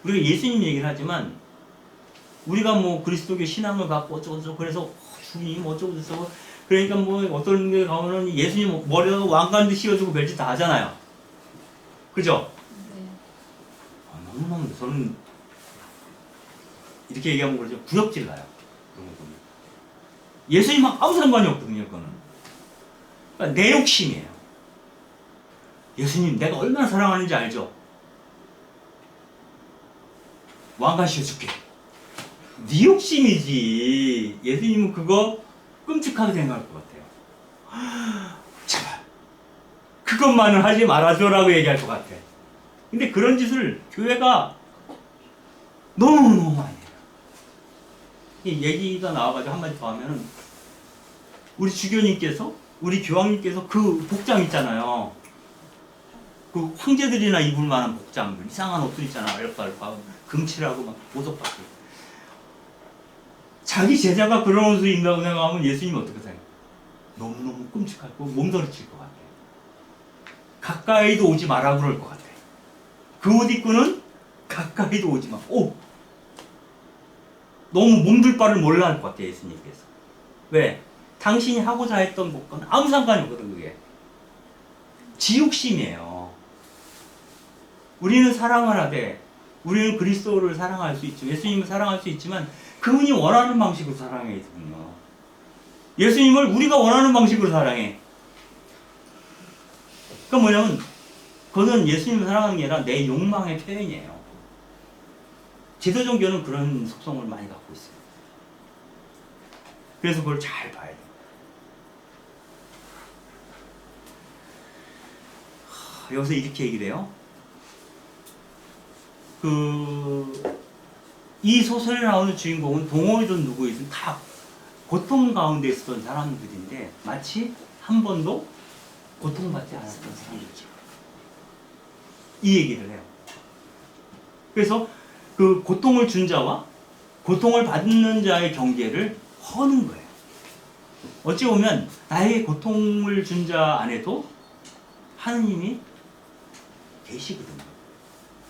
우리가 예수님 얘기를 하지만 우리가 뭐 그리스도교 신앙을 갖고 어쩌고저쩌고 그래서 주님 어쩌고저쩌고 그러니까 뭐 어떤 데 가면은 예수님 머리에다가 왕관도 씌워주고 별짓 다 하잖아요. 그죠? 네. 너무너무 저는 이렇게 얘기하면 그러죠. 구역질 나요. 그런 거 보면. 예수님하고 아무 상관이 없거든요. 그거는. 그러니까 내 욕심이에요. 예수님 내가 얼마나 사랑하는지 알죠? 왕관 씌워줄게. 네 욕심이지. 예수님은 그거 끔찍하게 생각할 것 같아요. 제발 그것만은 하지 말아줘라고 얘기할 것 같아. 근데 그런 짓을 교회가 너무너무 많이 해요. 이 얘기가 나와가지고 한마디 더 하면은 우리 주교님께서 우리 교황님께서 그 복장 있잖아요. 그 황제들이나 입을 만한 복장들 이상한 옷들 있잖아. 알파알파 금칠하고 막 보석 받고 자기 제자가 그런 옷을 입는다고 생각하면 예수님 어떻게 생각해요? 너무너무 끔찍하고 몸서리칠 것 같아요. 가까이도 오지 마라 그럴 것 같아요. 그 옷 입고는 가까이도 오지 마. 오! 너무 몸둘 바를 몰라 할 것 같아요, 예수님께서. 왜? 당신이 하고자 했던 것과는 아무 상관이 없거든, 그게. 지욕심이에요. 우리는 사랑을 하되, 우리는 그리스도를 사랑할 수 있죠. 예수님을 사랑할 수 있지만, 그분이 원하는 방식으로 사랑해야 되거든요. 예수님을 우리가 원하는 방식으로 사랑해. 그건 뭐냐면, 그것은 예수님을 사랑하는 게 아니라 내 욕망의 표현이에요. 지도 종교는 그런 속성을 많이 갖고 있어요. 그래서 그걸 잘 봐야 돼요. 여기서 이렇게 얘기를 해요. 이 소설에 나오는 주인공은 동호이든 누구이든 다 고통 가운데 있었던 사람들인데 마치 한 번도 고통받지 않았던 사람들이죠. 이 얘기를 해요. 그래서 그 고통을 준 자와 고통을 받는 자의 경계를 허는 거예요. 어찌 보면 나에게 고통을 준 자 안에도 하느님이 계시거든요.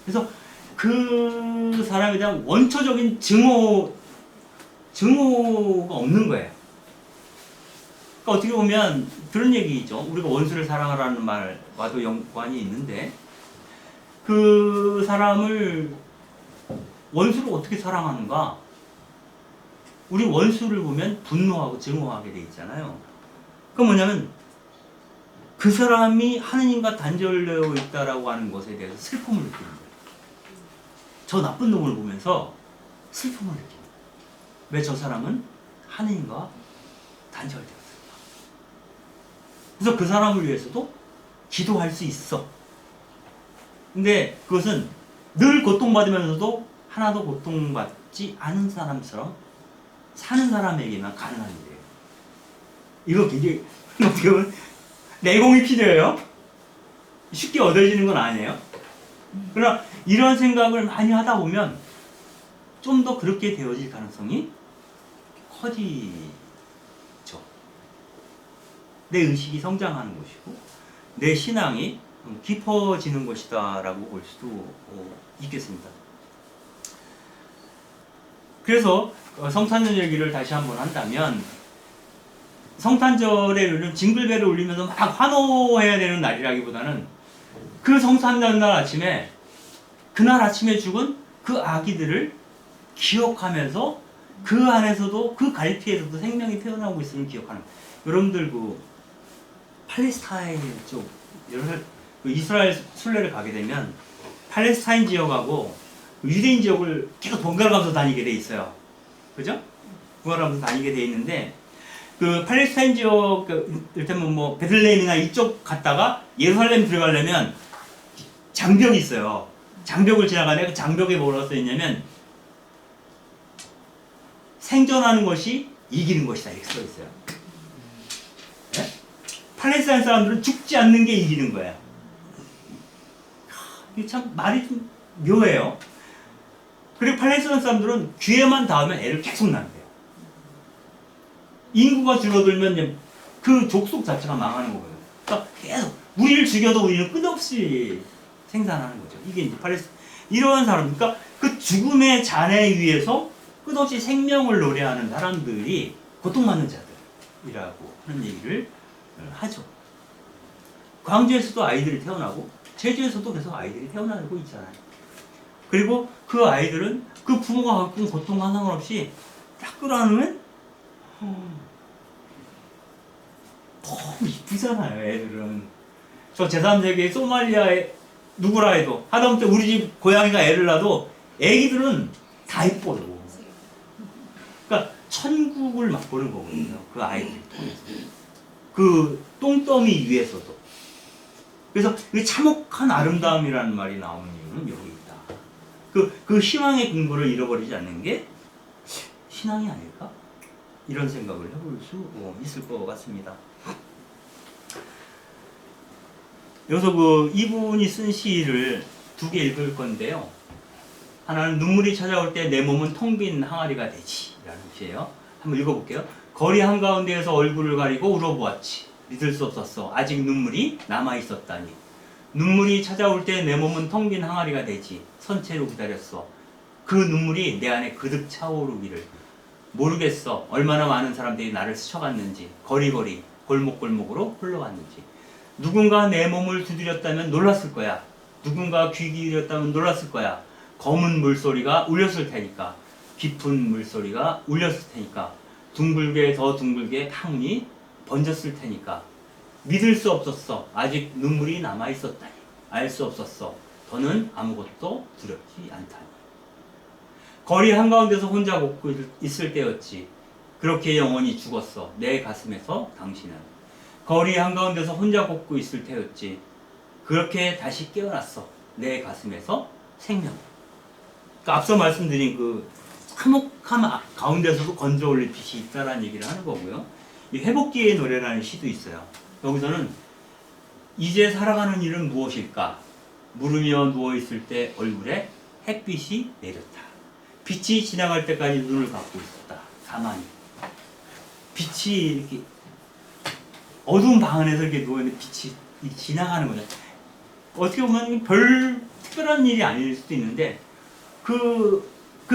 그래서 그 사람에 대한 원초적인 증오가 없는 거예요. 그러니까 어떻게 보면 그런 얘기죠. 우리가 원수를 사랑하라는 말과도 연관이 있는데 그 사람을 원수를 어떻게 사랑하는가? 우리 원수를 보면 분노하고 증오하게 돼 있잖아요. 그 뭐냐면 그 사람이 하느님과 단절되어 있다라고 하는 것에 대해서 슬픔을 느끼는 거예요. 저 나쁜 놈을 보면서 슬픔을 느끼는 거예요. 왜 저 사람은 하느님과 단절되었을까? 그래서 그 사람을 위해서도 기도할 수 있어. 근데 그것은 늘 고통받으면서도 하나도 고통받지 않은 사람처럼 사는 사람에게만 가능한 일이에요. 이거 굉장히 어떻게 보면 내공이 필요해요. 쉽게 얻어지는 건 아니에요. 그러나 이런 생각을 많이 하다 보면 좀 더 그렇게 되어질 가능성이 커지죠. 내 의식이 성장하는 것이고 내 신앙이 깊어지는 것이다라고 볼 수도 있겠습니다. 그래서 성탄절 얘기를 다시 한번 한다면 성탄절에 징글벨을 울리면서 막 환호해야 되는 날이라기보다는 그 성탄절 날 아침에 그날 아침에 죽은 그 아기들을 기억하면서 그 안에서도 그 갈피에서도 생명이 태어나고 있음을 기억하는 여러분들 그 팔레스타인 쪽 그 이스라엘 순례를 가게 되면 팔레스타인 지역하고 유대인 지역을 계속 번갈아 가면서 다니게 돼 있어요. 그죠? 번갈아 가면서 다니게 돼 있는데 그 팔레스타인 지역 이를테면 뭐 베들레헴이나 이쪽 갔다가 예루살렘 들어가려면 장벽이 있어요. 장벽을 지나가는데 그 장벽에 뭐라고 써 있냐면 생존하는 것이 이기는 것이다 이렇게 써 있어요. 네? 팔레스타인 사람들은 죽지 않는 게 이기는 거야. 이게 참 말이 좀 묘해요. 그리고 팔레스타인 사람들은 기회만 닿으면 애를 계속 낳는데요. 인구가 줄어들면 그 족속 자체가 망하는 거거든요. 그러니까 계속 우리를 죽여도 우리는 끝없이 생산하는 거죠. 이게 이제 이러한 사람, 그러니까 그 죽음의 잔해 위에서 끝없이 생명을 노래하는 사람들이 고통받는 자들이라고 하는 얘기를 하죠. 광주에서도 아이들이 태어나고 제주에서도 계속 아이들이 태어나고 있잖아요. 그리고 그 아이들은 그 부모가 겪은 고통과 상관없이 딱 끌어안으면 너무 이쁘잖아요. 애들은. 저 제3세계 소말리아에 누구라 해도 하다못해 우리 집 고양이가 애를 낳아도 애기들은 다 이뻐요. 그러니까 천국을 맛보는 거거든요. 그 아이들 통해서. 그 똥더미 위에서도. 그래서 이 참혹한 아름다움이라는 말이 나오는 이유는 여기 있다. 그 희망의 근거를 잃어버리지 않는 게 신앙이 아닐까? 이런 생각을 해볼 수 있을 것 같습니다. 여기서 이분이 쓴 시를 두 개 읽을 건데요. 하나는 눈물이 찾아올 때 내 몸은 텅 빈 항아리가 되지 라는 시예요. 한번 읽어볼게요. 거리 한가운데에서 얼굴을 가리고 울어보았지. 믿을 수 없었어. 아직 눈물이 남아있었다니. 눈물이 찾아올 때 내 몸은 텅 빈 항아리가 되지. 선체로 기다렸어. 그 눈물이 내 안에 그득 차오르기를. 모르겠어. 얼마나 많은 사람들이 나를 스쳐갔는지. 거리거리 골목골목으로 흘러갔는지. 누군가 내 몸을 두드렸다면 놀랐을 거야. 누군가 귀 기울였다면 놀랐을 거야. 검은 물소리가 울렸을 테니까. 깊은 물소리가 울렸을 테니까. 둥글게 더 둥글게 탕이 번졌을 테니까. 믿을 수 없었어. 아직 눈물이 남아있었다니. 알 수 없었어. 더는 아무것도 두렵지 않다니. 거리 한가운데서 혼자 걷고 있을 때였지. 그렇게 영원히 죽었어. 내 가슴에서 당신은. 거리 한가운데서 혼자 걷고 있을 때였지. 그렇게 다시 깨어났어. 내 가슴에서 생명. 그러니까 앞서 말씀드린 그 참혹함 가운데서도 건져 올릴 빛이 있다라는 얘기를 하는 거고요. 이 회복기의 노래라는 시도 있어요. 여기서는 이제 살아가는 일은 무엇일까? 물으며 누워있을 때 얼굴에 햇빛이 내렸다. 빛이 지나갈 때까지 눈을 감고 있었다. 가만히. 빛이 이렇게 어두운 방 안에서 이렇게 누워있는 빛이 지나가는 거죠. 어떻게 보면 별 특별한 일이 아닐 수도 있는데 그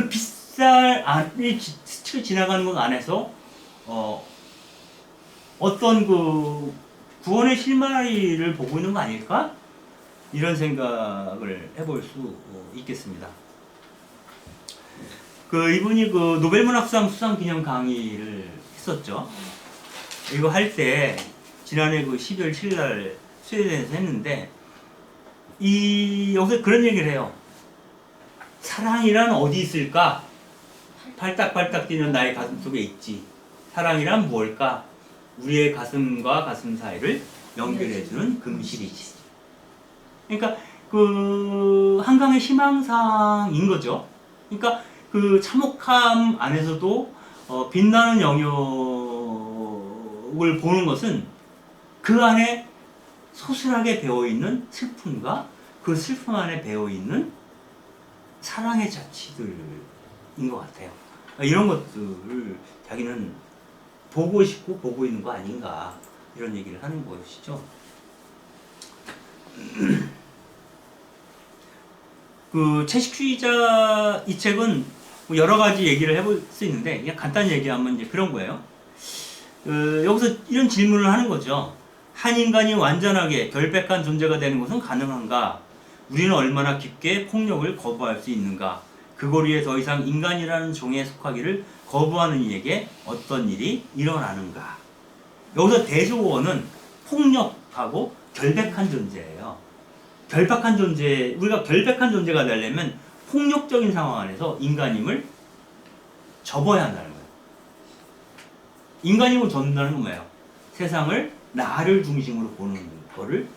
빛살 안이 스쳐 지나가는 것 안에서 어떤 그 구원의 실마리를 보고 있는 거 아닐까? 이런 생각을 해볼 수 있겠습니다. 이분이 노벨문학상 수상 기념 강의를 했었죠. 이거 할 때 지난해 12월 7일 날 스웨덴에서 했는데 여기서 그런 얘기를 해요. 사랑이란 어디 있을까? 팔딱팔딱 뛰는 나의 가슴 속에 있지. 사랑이란 무엇일까? 우리의 가슴과 가슴 사이를 연결해주는 금실이지. 그러니까 한강의 희망사인 거죠. 그러니까 그 참혹함 안에서도 빛나는 영역을 보는 것은 그 안에 소실하게 배어있는 슬픔과 그 슬픔 안에 배어있는 사랑의 자취들인 것 같아요. 이런 것들을 자기는 보고 싶고 보고 있는 거 아닌가, 이런 얘기를 하는 것이죠. 그 채식주의자 이 책은 여러 가지 얘기를 해볼 수 있는데, 그냥 간단히 얘기하면 이제 그런 거예요. 여기서 이런 질문을 하는 거죠. 한 인간이 완전하게 결백한 존재가 되는 것은 가능한가? 우리는 얼마나 깊게 폭력을 거부할 수 있는가? 그걸 위해 더 이상 인간이라는 종에 속하기를 거부하는 이에게 어떤 일이 일어나는가? 여기서 대조원은 폭력하고 결백한 존재예요. 결백한 존재, 우리가 결백한 존재가 되려면 폭력적인 상황 안에서 인간임을 접어야 한다는 거예요. 인간임을 접는다는 건 뭐예요? 세상을 나를 중심으로 보는 거를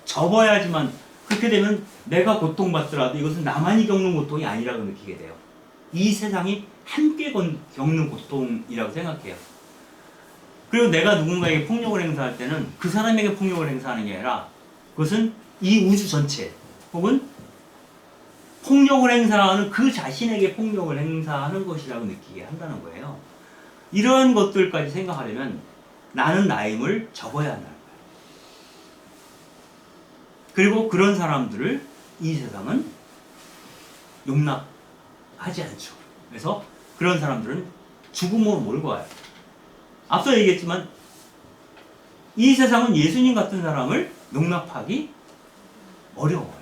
접어야지만, 그렇게 되면 내가 고통받더라도 이것은 나만이 겪는 고통이 아니라고 느끼게 돼요. 이 세상이 함께 겪는 고통이라고 생각해요. 그리고 내가 누군가에게 폭력을 행사할 때는 그 사람에게 폭력을 행사하는 게 아니라 그것은 이 우주 전체, 혹은 폭력을 행사하는 그 자신에게 폭력을 행사하는 것이라고 느끼게 한다는 거예요. 이러한 것들까지 생각하려면 나는 나임을 접어야 한다는 거예요. 그리고 그런 사람들을 이 세상은 용납하지 않죠. 그래서 그런 사람들은 죽음으로 몰고 와요. 앞서 얘기했지만 이 세상은 예수님 같은 사람을 용납하기 어려워요.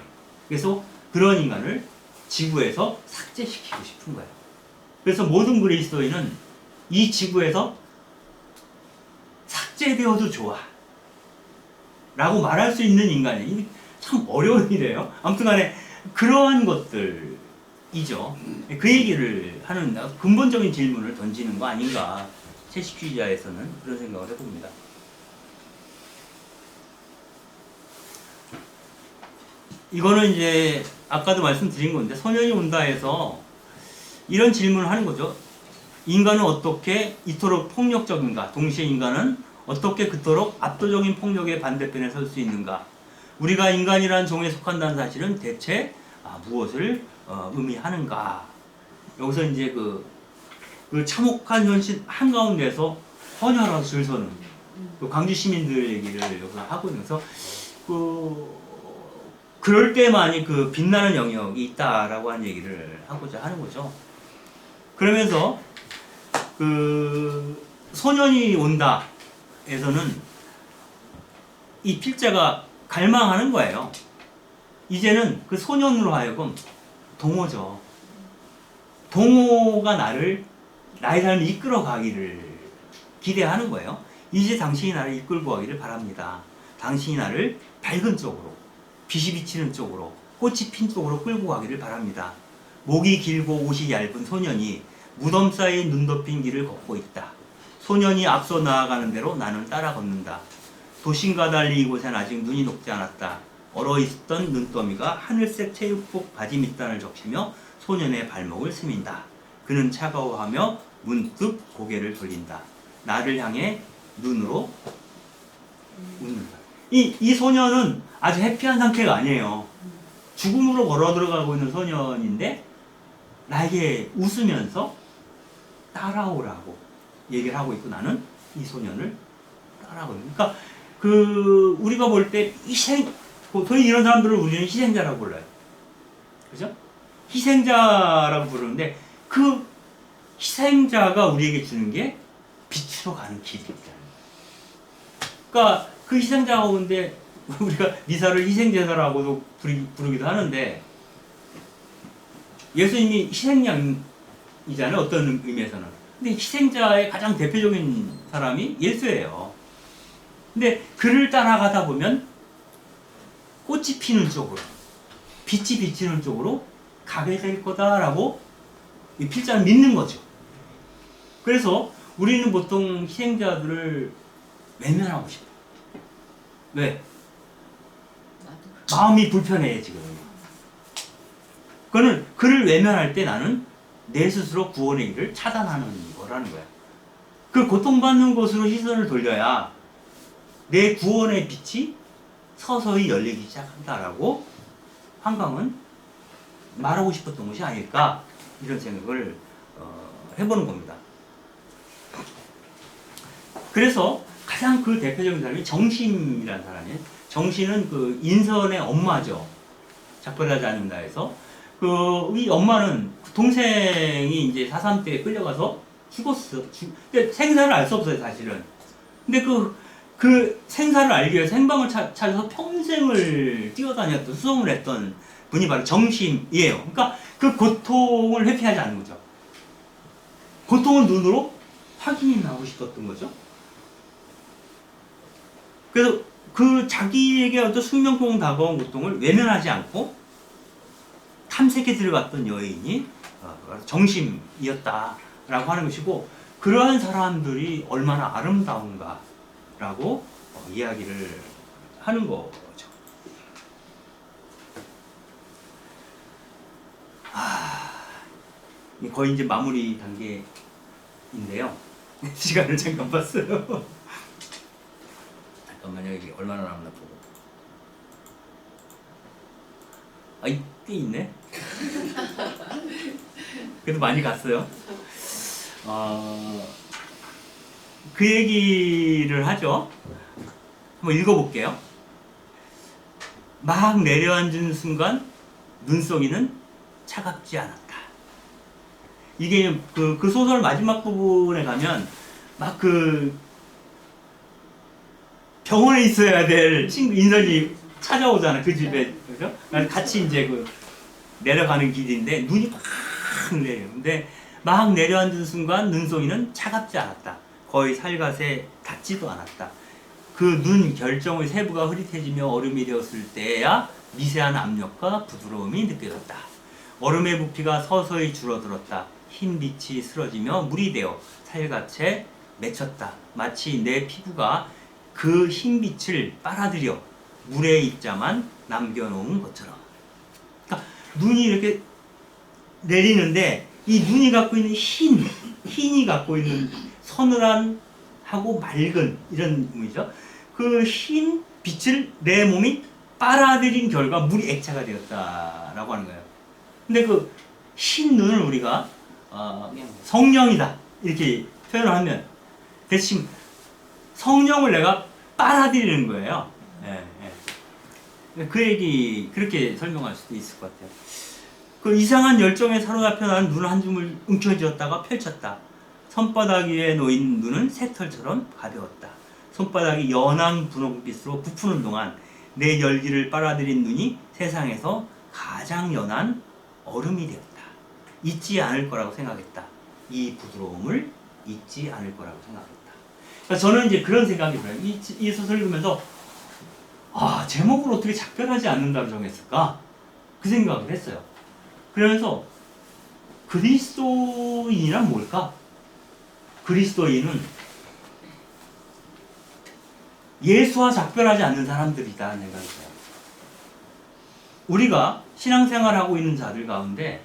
그래서 그런 인간을 지구에서 삭제시키고 싶은 거예요. 그래서 모든 그리스도인은 이 지구에서 삭제되어도 좋아 라고 말할 수 있는 인간이에요. 참 어려운 일이에요. 아무튼 간에 그러한 것들이죠. 그 얘기를 하는 근본적인 질문을 던지는 거 아닌가, 채식주의자에서는 그런 생각을 해봅니다. 이거는 이제 아까도 말씀드린 건데, 소년이 온다 해서 이런 질문을 하는 거죠. 인간은 어떻게 이토록 폭력적인가? 동시에 인간은 어떻게 그토록 압도적인 폭력의 반대편에 설 수 있는가? 우리가 인간이라는 종에 속한다는 사실은 대체 무엇을 의미하는가? 여기서 이제 그 참혹한 현실 한가운데서 헌혈하고 줄 서는 그 광주 시민들 얘기를 여기서 하고 있어서 그럴 때만이 그 빛나는 영역이 있다라고 하는 얘기를 하고자 하는 거죠. 그러면서 그 소년이 온다에서는 이 필자가 갈망하는 거예요. 이제는 그 소년으로 하여금 동호죠. 동호가 나의 삶을 이끌어 가기를 기대하는 거예요. 이제 당신이 나를 이끌고 가기를 바랍니다. 당신이 나를 밝은 쪽으로, 빛이 비치는 쪽으로, 꽃이 핀 쪽으로 끌고 가기를 바랍니다. 목이 길고 옷이 얇은 소년이 무덤 사이 눈 덮인 길을 걷고 있다. 소년이 앞서 나아가는 대로 나는 따라 걷는다. 도심과 달리 이곳엔 아직 눈이 녹지 않았다. 얼어있었던 눈더미가 하늘색 체육복 바지 밑단을 적시며 소년의 발목을 스민다. 그는 차가워하며 문득 고개를 돌린다. 나를 향해 눈으로 웃는다. 이 소년은 아주 해피한 상태가 아니에요. 죽음으로 걸어 들어가고 있는 소년인데 나에게 웃으면서 따라오라고 얘기를 하고 있고, 나는 이 소년을 따라오고 있는. 그러니까 우리가 볼 때 소위 이런 사람들을 우리는 희생자라고 불러요. 그죠? 희생자라고 부르는데 그 희생자가 우리에게 주는 게 빛으로 가는 길입니다. 그러니까 그 희생자 가운데 우리가 미사를 희생제사라고도 부르기도 하는데, 예수님이 희생양이잖아요, 어떤 의미에서는. 근데 희생자의 가장 대표적인 사람이 예수예요. 근데 그를 따라가다 보면 꽃이 피는 쪽으로, 빛이 비치는 쪽으로 가게 될 거다라고 이 필자는 믿는 거죠. 그래서 우리는 보통 희생자들을 외면하고 싶어요. 왜? 마음이 불편해 지금. 그를 외면할 때 나는 내 스스로 구원의 길을 차단하는 거라는 거야. 그 고통받는 곳으로 시선을 돌려야 내 구원의 빛이 서서히 열리기 시작한다라고 한강은 말하고 싶었던 곳이 아닐까 이런 생각을 해보는 겁니다. 그래서 가장 그 대표적인 사람이 정신이라는 사람이에요. 정신은 그 인선의 엄마죠. 작별하지 않는다에서 이 엄마는 동생이 이제 4.3 때 끌려가서 죽었어. 근데 생사를 알 수 없어요, 사실은. 근데 그 생사를 알기 위해서 생방을 찾아서 평생을 뛰어다녔던, 수송을 했던 분이 바로 정신이에요. 그러니까 그 고통을 회피하지 않는 거죠. 고통을 눈으로 확인하고 싶었던 거죠. 그래서 그 자기에게 어떤 숙명공 다가온 고통을 외면하지 않고 탐색에 들어갔던 여인이 정심이었다라고 하는 것이고, 그러한 사람들이 얼마나 아름다운가라고 이야기를 하는 거죠. 거의 이제 마무리 단계인데요. 시간을 잠깐 봤어요. 잠깐만요. 여기 얼마나 남나 보고. 꽤 있네. 그래도 많이 갔어요. 그 얘기를 하죠. 한번 읽어볼게요. 막 내려앉은 순간 눈송이는 차갑지 않았다. 이게 그 소설 마지막 부분에 가면 막 병원에 있어야 될 친구 인선이 찾아오잖아, 그 집에. 그죠? 같이 이제 내려가는 길인데 눈이 막 내려요. 근데 막 내려앉은 순간 눈송이는 차갑지 않았다. 거의 살갗에 닿지도 않았다. 그 눈 결정의 세부가 흐릿해지며 얼음이 되었을 때야 미세한 압력과 부드러움이 느껴졌다. 얼음의 부피가 서서히 줄어들었다. 흰 빛이 쓰러지며 물이 되어 살갗에 맺혔다. 마치 내 피부가 그 흰 빛을 빨아들여 물에 입자만 남겨놓은 것처럼. 그러니까 눈이 이렇게 내리는데 이 눈이 갖고 있는 흰이 갖고 있는 서늘한 하고 맑은 이런 의미죠. 그 흰 빛을 내 몸이 빨아들인 결과 물이 액체가 되었다라고 하는 거예요. 근데 그 흰 눈을 우리가 성령이다 이렇게 표현을 하면 대신 성령을 내가 빨아들이는 거예요. 그 얘기 그렇게 설명할 수도 있을 것 같아요. 그 이상한 열정에 사로잡혀 나는 눈 한 줌을 움켜쥐었다가 펼쳤다. 손바닥 위에 놓인 눈은 새털처럼 가벼웠다. 손바닥이 연한 분홍빛으로 부푸는 동안 내 열기를 빨아들인 눈이 세상에서 가장 연한 얼음이 되었다. 잊지 않을 거라고 생각했다. 이 부드러움을 잊지 않을 거라고 생각했다. 그러니까 저는 이제 그런 생각이 들어요. 이 소설 읽으면서 제목을 어떻게 작별하지 않는다고 정했을까? 그 생각을 했어요. 그러면서 그리스도인이란 뭘까? 그리스도인은 예수와 작별하지 않는 사람들이다 생각이 들어요. 우리가 신앙생활하고 있는 자들 가운데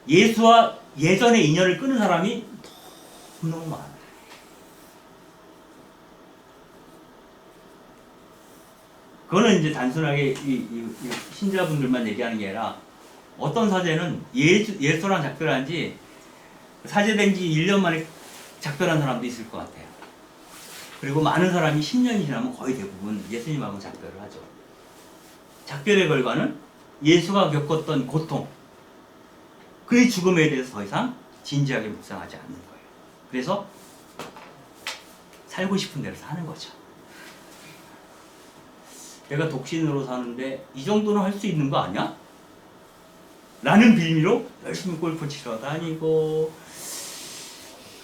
예수와 예전의 인연을 끊은 사람이 너무 많아요. 그거는 이제 단순하게 이 신자분들만 얘기하는 게 아니라 어떤 사제는 예수랑 작별한 지 사제된 지 1년 만에 작별한 사람도 있을 것 같아요. 그리고 많은 사람이 10년이 지나면 거의 대부분 예수님하고 작별을 하죠. 작별의 결과는 예수가 겪었던 고통, 그의 죽음에 대해서 더 이상 진지하게 묵상하지 않는 거예요. 그래서 살고 싶은 대로 사는 거죠. 내가 독신으로 사는데 이 정도는 할 수 있는 거 아니야? 라는 빌미로 열심히 골프 치러 다니고,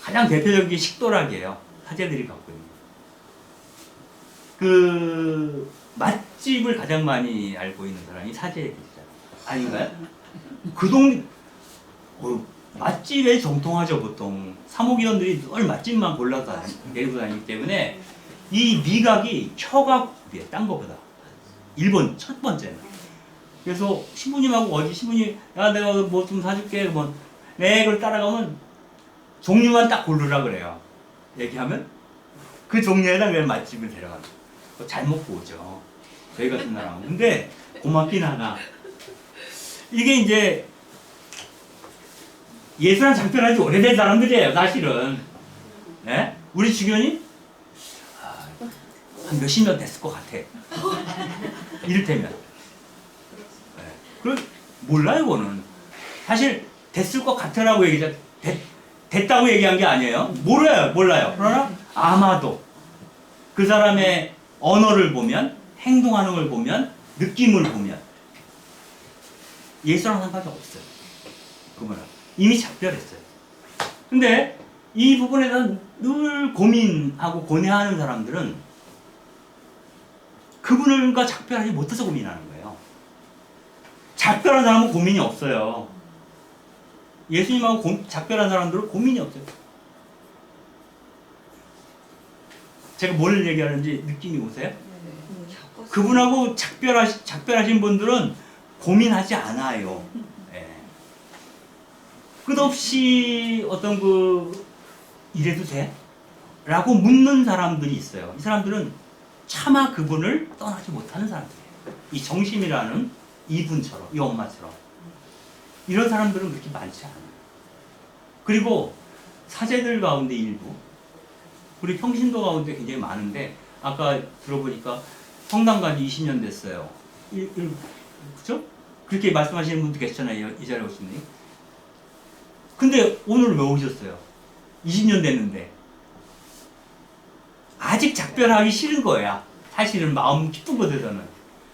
가장 대표적인 게 식도락이에요. 사제들이 갖고 있는. 그 맛집을 가장 많이 알고 있는 사람이 사제들이잖아요. 아닌가요? 그 동네 맛집에 정통하죠. 보통 사모기원들이 늘 맛집만 골라서 내리고 다니기 때문에 이 미각이 혀가 굽이에요. 딴 거보다. 1번 첫 번째는. 그래서 시부님하고 어디 시부님 야 내가 뭐 좀 사줄게 뭐 네 그걸 따라가면 종류만 딱 고르라 그래요. 얘기하면 그 종류에다 그냥 맛집을 데려가죠. 잘 먹고 오죠. 저희 같은 나라는. 근데 고맙긴 하나 이게 이제 예수랑 작별한 지 오래된 사람들이에요, 사실은. 네? 우리 주변이 한 몇십 년 됐을 것 같아. 이를테면. 네. 그 몰라요, 그거는. 사실 됐을 것 같아라고 됐다고 얘기한 게 아니에요. 몰라요. 그러나 아마도 그 사람의 언어를 보면, 행동하는 걸 보면, 느낌을 보면 예수랑 상관이 없어요. 그분은 이미 작별했어요. 근데 이 부분에 대해서 늘 고민하고 고뇌하는 사람들은 그분과 작별하지 못해서 고민하는 거예요. 작별한 사람은 고민이 없어요. 예수님하고 작별한 사람들은 고민이 없어요. 제가 뭘 얘기하는지 느낌이 오세요? 그분하고 작별하신 분들은 고민하지 않아요. 예. 끝없이 어떤 이래도 돼? 라고 묻는 사람들이 있어요. 이 사람들은 차마 그분을 떠나지 못하는 사람들이에요. 이 정심이라는 이분처럼, 이 엄마처럼. 이런 사람들은 그렇게 많지 않아요. 그리고 사제들 가운데 일부, 우리 평신도 가운데 굉장히 많은데, 아까 들어보니까 성당 간 20년 됐어요. 그죠? 그렇게 말씀하시는 분도 계시잖아요, 이 자리에 오신 분이. 근데 오늘 왜 오셨어요? 20년 됐는데. 아직 작별하기 싫은 거야. 사실은 마음 깊은 곳에서는.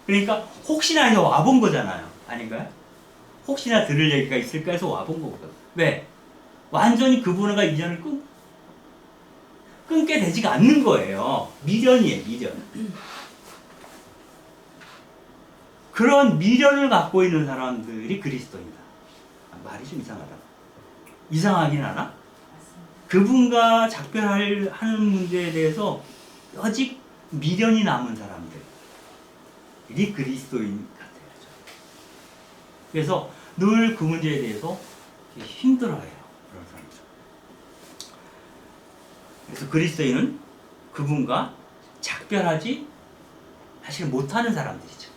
그러니까 혹시나 해서 와본 거잖아요. 아닌가요? 혹시나 들을 얘기가 있을까 해서 와본 거거든. 왜? 완전히 그분과 인연을 끊게 되지가 않는 거예요. 미련이에요, 미련. 그런 미련을 갖고 있는 사람들이 그리스도인이다. 말이 좀 이상하다. 이상하긴 하나? 그분과 작별하는 문제에 대해서 아직 미련이 남은 사람들이 그리스도인 같아요. 그래서 늘 그 문제에 대해서 힘들어해요. 그런 사람들. 그래서 그리스도인은 그분과 작별하지 사실 못하는 사람들이죠.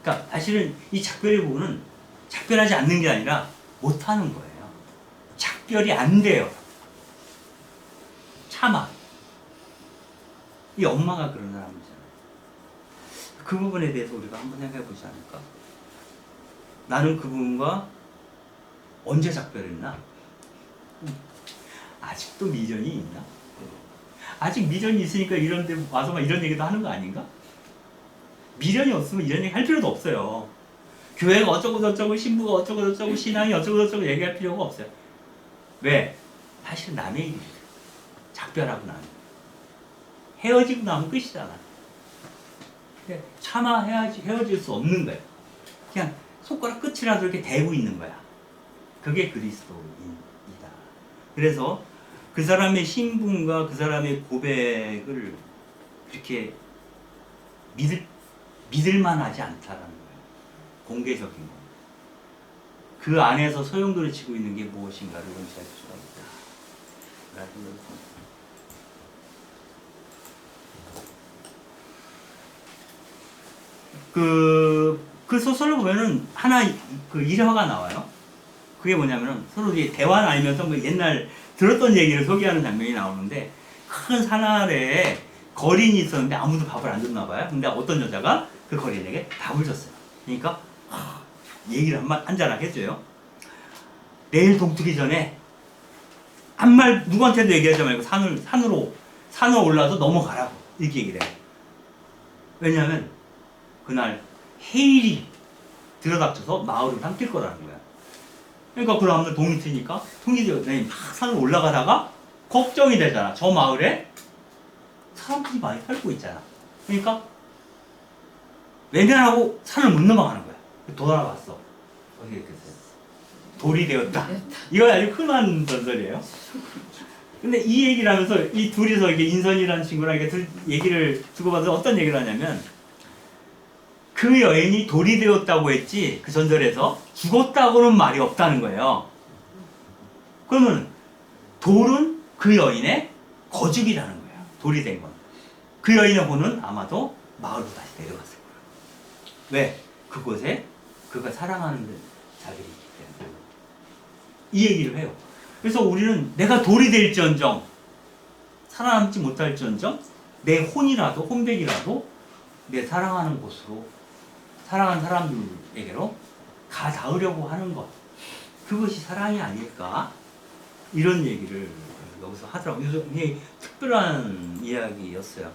그러니까 사실은 이 작별의 부분은 작별하지 않는 게 아니라 못하는 거예요. 작별이 안 돼요. 차마. 이 엄마가 그런 사람이잖아요. 그 부분에 대해서 우리가 한번 생각해 보지 않을까? 나는 그분과 언제 작별했나? 아직도 미련이 있나? 아직 미련이 있으니까 이런 데 와서 막 이런 얘기도 하는 거 아닌가? 미련이 없으면 이런 얘기 할 필요도 없어요. 교회가 어쩌고저쩌고, 신부가 어쩌고저쩌고, 신앙이 어쩌고저쩌고 얘기할 필요가 없어요. 왜? 사실 남의 일이에요. 작별하고 나면. 헤어지고 나면 끝이잖아. 차마 헤어질 수 없는 거예요. 그냥 손가락 끝이라도 이렇게 대고 있는 거야. 그게 그리스도인이다. 그래서 그 사람의 신분과 그 사람의 고백을 그렇게 믿을만 하지 않다라는 거예요. 공개적인 거. 그 안에서 소용돌이 치고 있는 게 무엇인가를 연시할 수가 있다. 그 소설을 보면은 하나 일화가 나와요. 그게 뭐냐면은 서로 이제 대화 나누면서 뭐 옛날 들었던 얘기를 소개하는 장면이 나오는데, 큰 산 아래에 거린이 있었는데 아무도 밥을 안 줬나 봐요. 근데 어떤 여자가 그 거린에게 밥을 줬어요. 그러니까 얘기를 한 자락 해줘요. 내일 동트기 전에 한 말 누구한테도 얘기하지 말고 산으로 올라서 넘어가라고 이렇게 얘기를 해요. 왜냐하면 그날 해일이 들어닥쳐서 마을을 삼킬 거라는 거야. 그러니까 그 다음날 동이 트니까 통일이 막 산을 올라가다가 걱정이 되잖아. 저 마을에 사람들이 많이 살고 있잖아. 그러니까 외면하고 산을 못 넘어가는 거야. 돌아왔어. 어떻게 됐어요? 돌이 되었다. 이거 아주 흔한 전설이에요. 근데 이 얘기를 하면서 이 둘이서 이게 인선이라는 친구랑 이렇게 얘기를 주고받아서 어떤 얘기를 하냐면, 그 여인이 돌이 되었다고 했지 그 전설에서 죽었다고는 말이 없다는 거예요. 그러면 돌은 그 여인의 거죽이라는 거예요. 돌이 된 건. 그 여인의 혼은 아마도 마을로 다시 내려갔을 거예요. 왜? 그곳에 그가 사랑하는 자들이 있기 때문에 이 얘기를 해요. 그래서 우리는 내가 돌이 될지언정 살아남지 못할지언정 내 혼이라도 혼백이라도 내 사랑하는 곳으로 사랑하는 사람들에게로 가 닿으려고 하는 것, 그것이 사랑이 아닐까, 이런 얘기를 여기서 하더라고요. 그래서 이게 특별한 이야기였어요.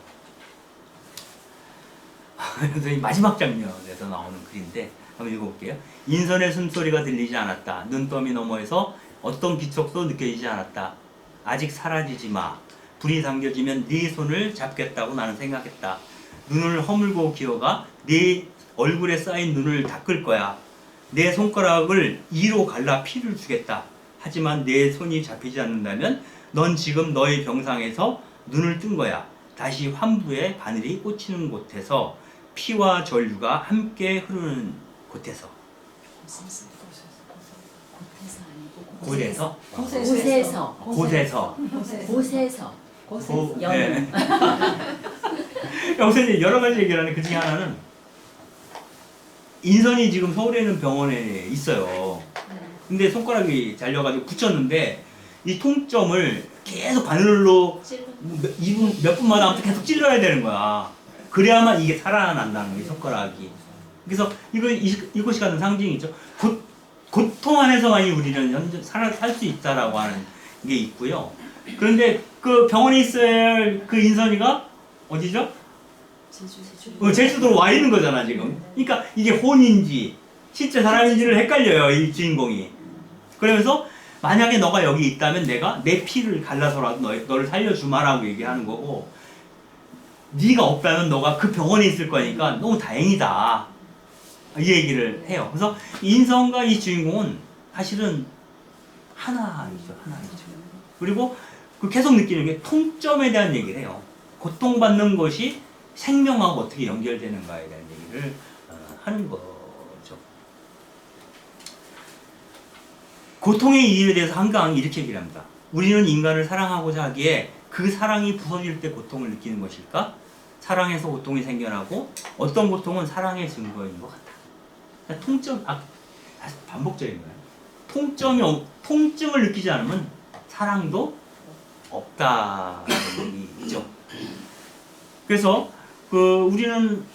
그래서 이 마지막 장면에서 나오는 글인데 한번 읽어볼게요. 인선의 숨소리가 들리지 않았다. 눈더미 너머에서 어떤 기척도 느껴지지 않았다. 아직 사라지지 마. 불이 당겨지면 네 손을 잡겠다고 나는 생각했다. 눈을 허물고 기어가 네 얼굴에 쌓인 눈을 닦을 거야. 내 손가락을 2로 갈라 피를 주겠다. 하지만 내 손이 잡히지 않는다면 넌 지금 너의 병상에서 눈을 뜬 거야. 다시 환부의 바늘이 꽂히는 곳에서 피와 전류가 함께 흐르는 곳에서. 곳에서? 곳에서. 네. 여기서 이제 여러 가지 얘기를 하는데 그 중에 하나는 인선이 지금 서울에 있는 병원에 있어요. 근데 손가락이 잘려가지고 붙였는데 이 통점을 계속 바늘로 몇 분마다 아무튼 계속 찔러야 되는 거야. 그래야만 이게 살아난다는 거예요, 손가락이. 그래서 이것이 갖는 상징이죠. 고통 안에서만이 우리는 살 수 있다라고 하는 게 있고요. 그런데 그 병원에 있어야 할 그 인선이가 어디죠? 제주도로 와 있는 거잖아 지금. 그러니까 이게 혼인지 실제 사람인지를 헷갈려요, 이 주인공이. 그러면서 만약에 너가 여기 있다면 내가 내 피를 갈라서라도 너를 살려주마라고 얘기하는 거고, 네가 없다면 너가 그 병원에 있을 거니까 너무 다행이다, 이 얘기를 해요. 그래서 인선과 이 주인공은 사실은 하나이죠. 그리고 그 계속 느끼는 게 통점에 대한 얘기를 해요. 고통받는 것이 생명하고 어떻게 연결되는가에 대한 얘기를 하는 거죠. 고통의 이유에 대해서 한강 이렇게 얘기를 합니다. 우리는 인간을 사랑하고자 하기에 그 사랑이 부서질 때 고통을 느끼는 것일까? 사랑에서 고통이 생겨나고 어떤 고통은 사랑의 증거인 것 같다. 반복적인 거예요. 통증을 느끼지 않으면 사랑도 없다는 얘기죠. 그래서 우리는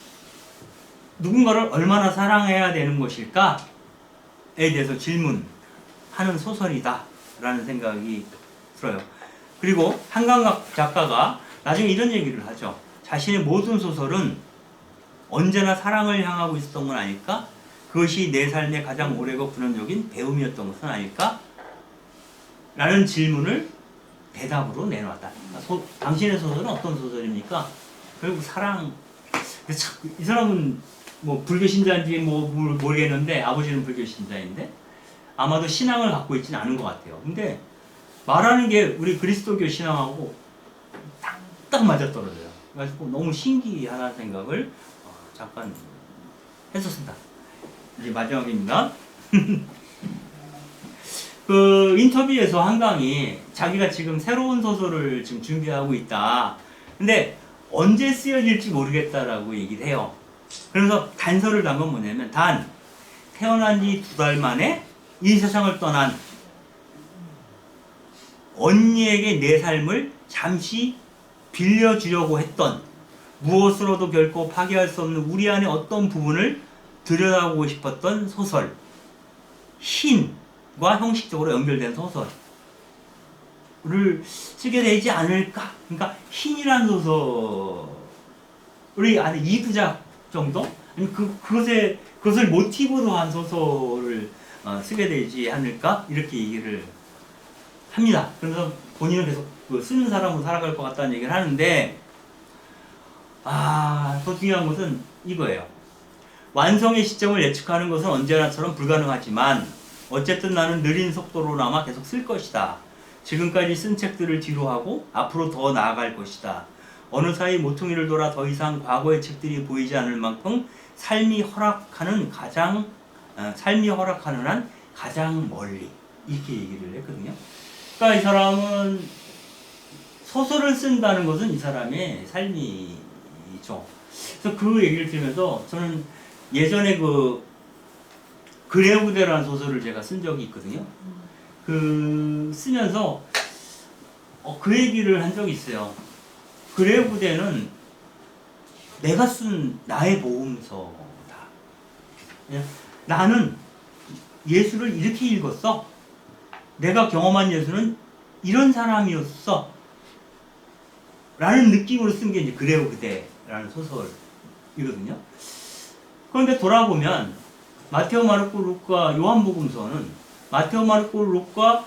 누군가를 얼마나 사랑해야 되는 것일까에 대해서 질문하는 소설이다 라는 생각이 들어요. 그리고 한강각 작가가 나중에 이런 얘기를 하죠. 자신의 모든 소설은 언제나 사랑을 향하고 있었던 건 아닐까? 그것이 내 삶의 가장 오래고 근원적인 배움이었던 것은 아닐까? 라는 질문을 대답으로 내놓았다. 당신의 소설은 어떤 소설입니까? 결국 사랑. 이 사람은 뭐 불교 신자인지 모르겠는데, 아버지는 불교 신자인데 아마도 신앙을 갖고 있지는 않은 것 같아요. 근데 말하는 게 우리 그리스도교 신앙하고 딱 맞아떨어져요. 그래서 너무 신기하다는 생각을 잠깐 했었습니다. 이제 마지막입니다. 그 인터뷰에서 한강이 자기가 지금 새로운 소설을 지금 준비하고 있다. 근데 언제 쓰여질지 모르겠다라고 얘기를 해요. 그래서 단서를 단 건 뭐냐면, 태어난 지 2달 만에 이 세상을 떠난 언니에게 내 삶을 잠시 빌려주려고 했던, 무엇으로도 결코 파괴할 수 없는 우리 안의 어떤 부분을 들여다보고 싶었던 소설, 신과 형식적으로 연결된 소설을 쓰게 되지 않을까. 그러니까 신이라는 소설이 한 2부작 정도? 그것을 모티브로 한 소설을 쓰게 되지 않을까, 이렇게 얘기를 합니다. 그래서 본인은 계속 쓰는 사람으로 살아갈 것 같다는 얘기를 하는데, 더 중요한 것은 이거예요. 완성의 시점을 예측하는 것은 언제나처럼 불가능하지만 어쨌든 나는 느린 속도로나마 계속 쓸 것이다. 지금까지 쓴 책들을 뒤로하고 앞으로 더 나아갈 것이다. 어느 사이 모퉁이를 돌아 더 이상 과거의 책들이 보이지 않을 만큼 삶이 허락하는 한 가장 멀리, 이렇게 얘기를 했거든요. 그러니까 이 사람은 소설을 쓴다는 것은 이 사람의 삶이죠. 그래서 그 얘기를 들으면서 저는 예전에 그레오그대라는 소설을 제가 쓴 적이 있거든요. 그 쓰면서 그 얘기를 한 적이 있어요. 그레오그대는 내가 쓴 나의 복음서다. 나는 예수를 이렇게 읽었어. 내가 경험한 예수는 이런 사람이었어. 라는 느낌으로 쓴 게 이제 그레오그대라는 소설이거든요. 그런데 돌아보면 마테오, 마르코, 루카, 요한복음서는 마테오, 마르코, 루카,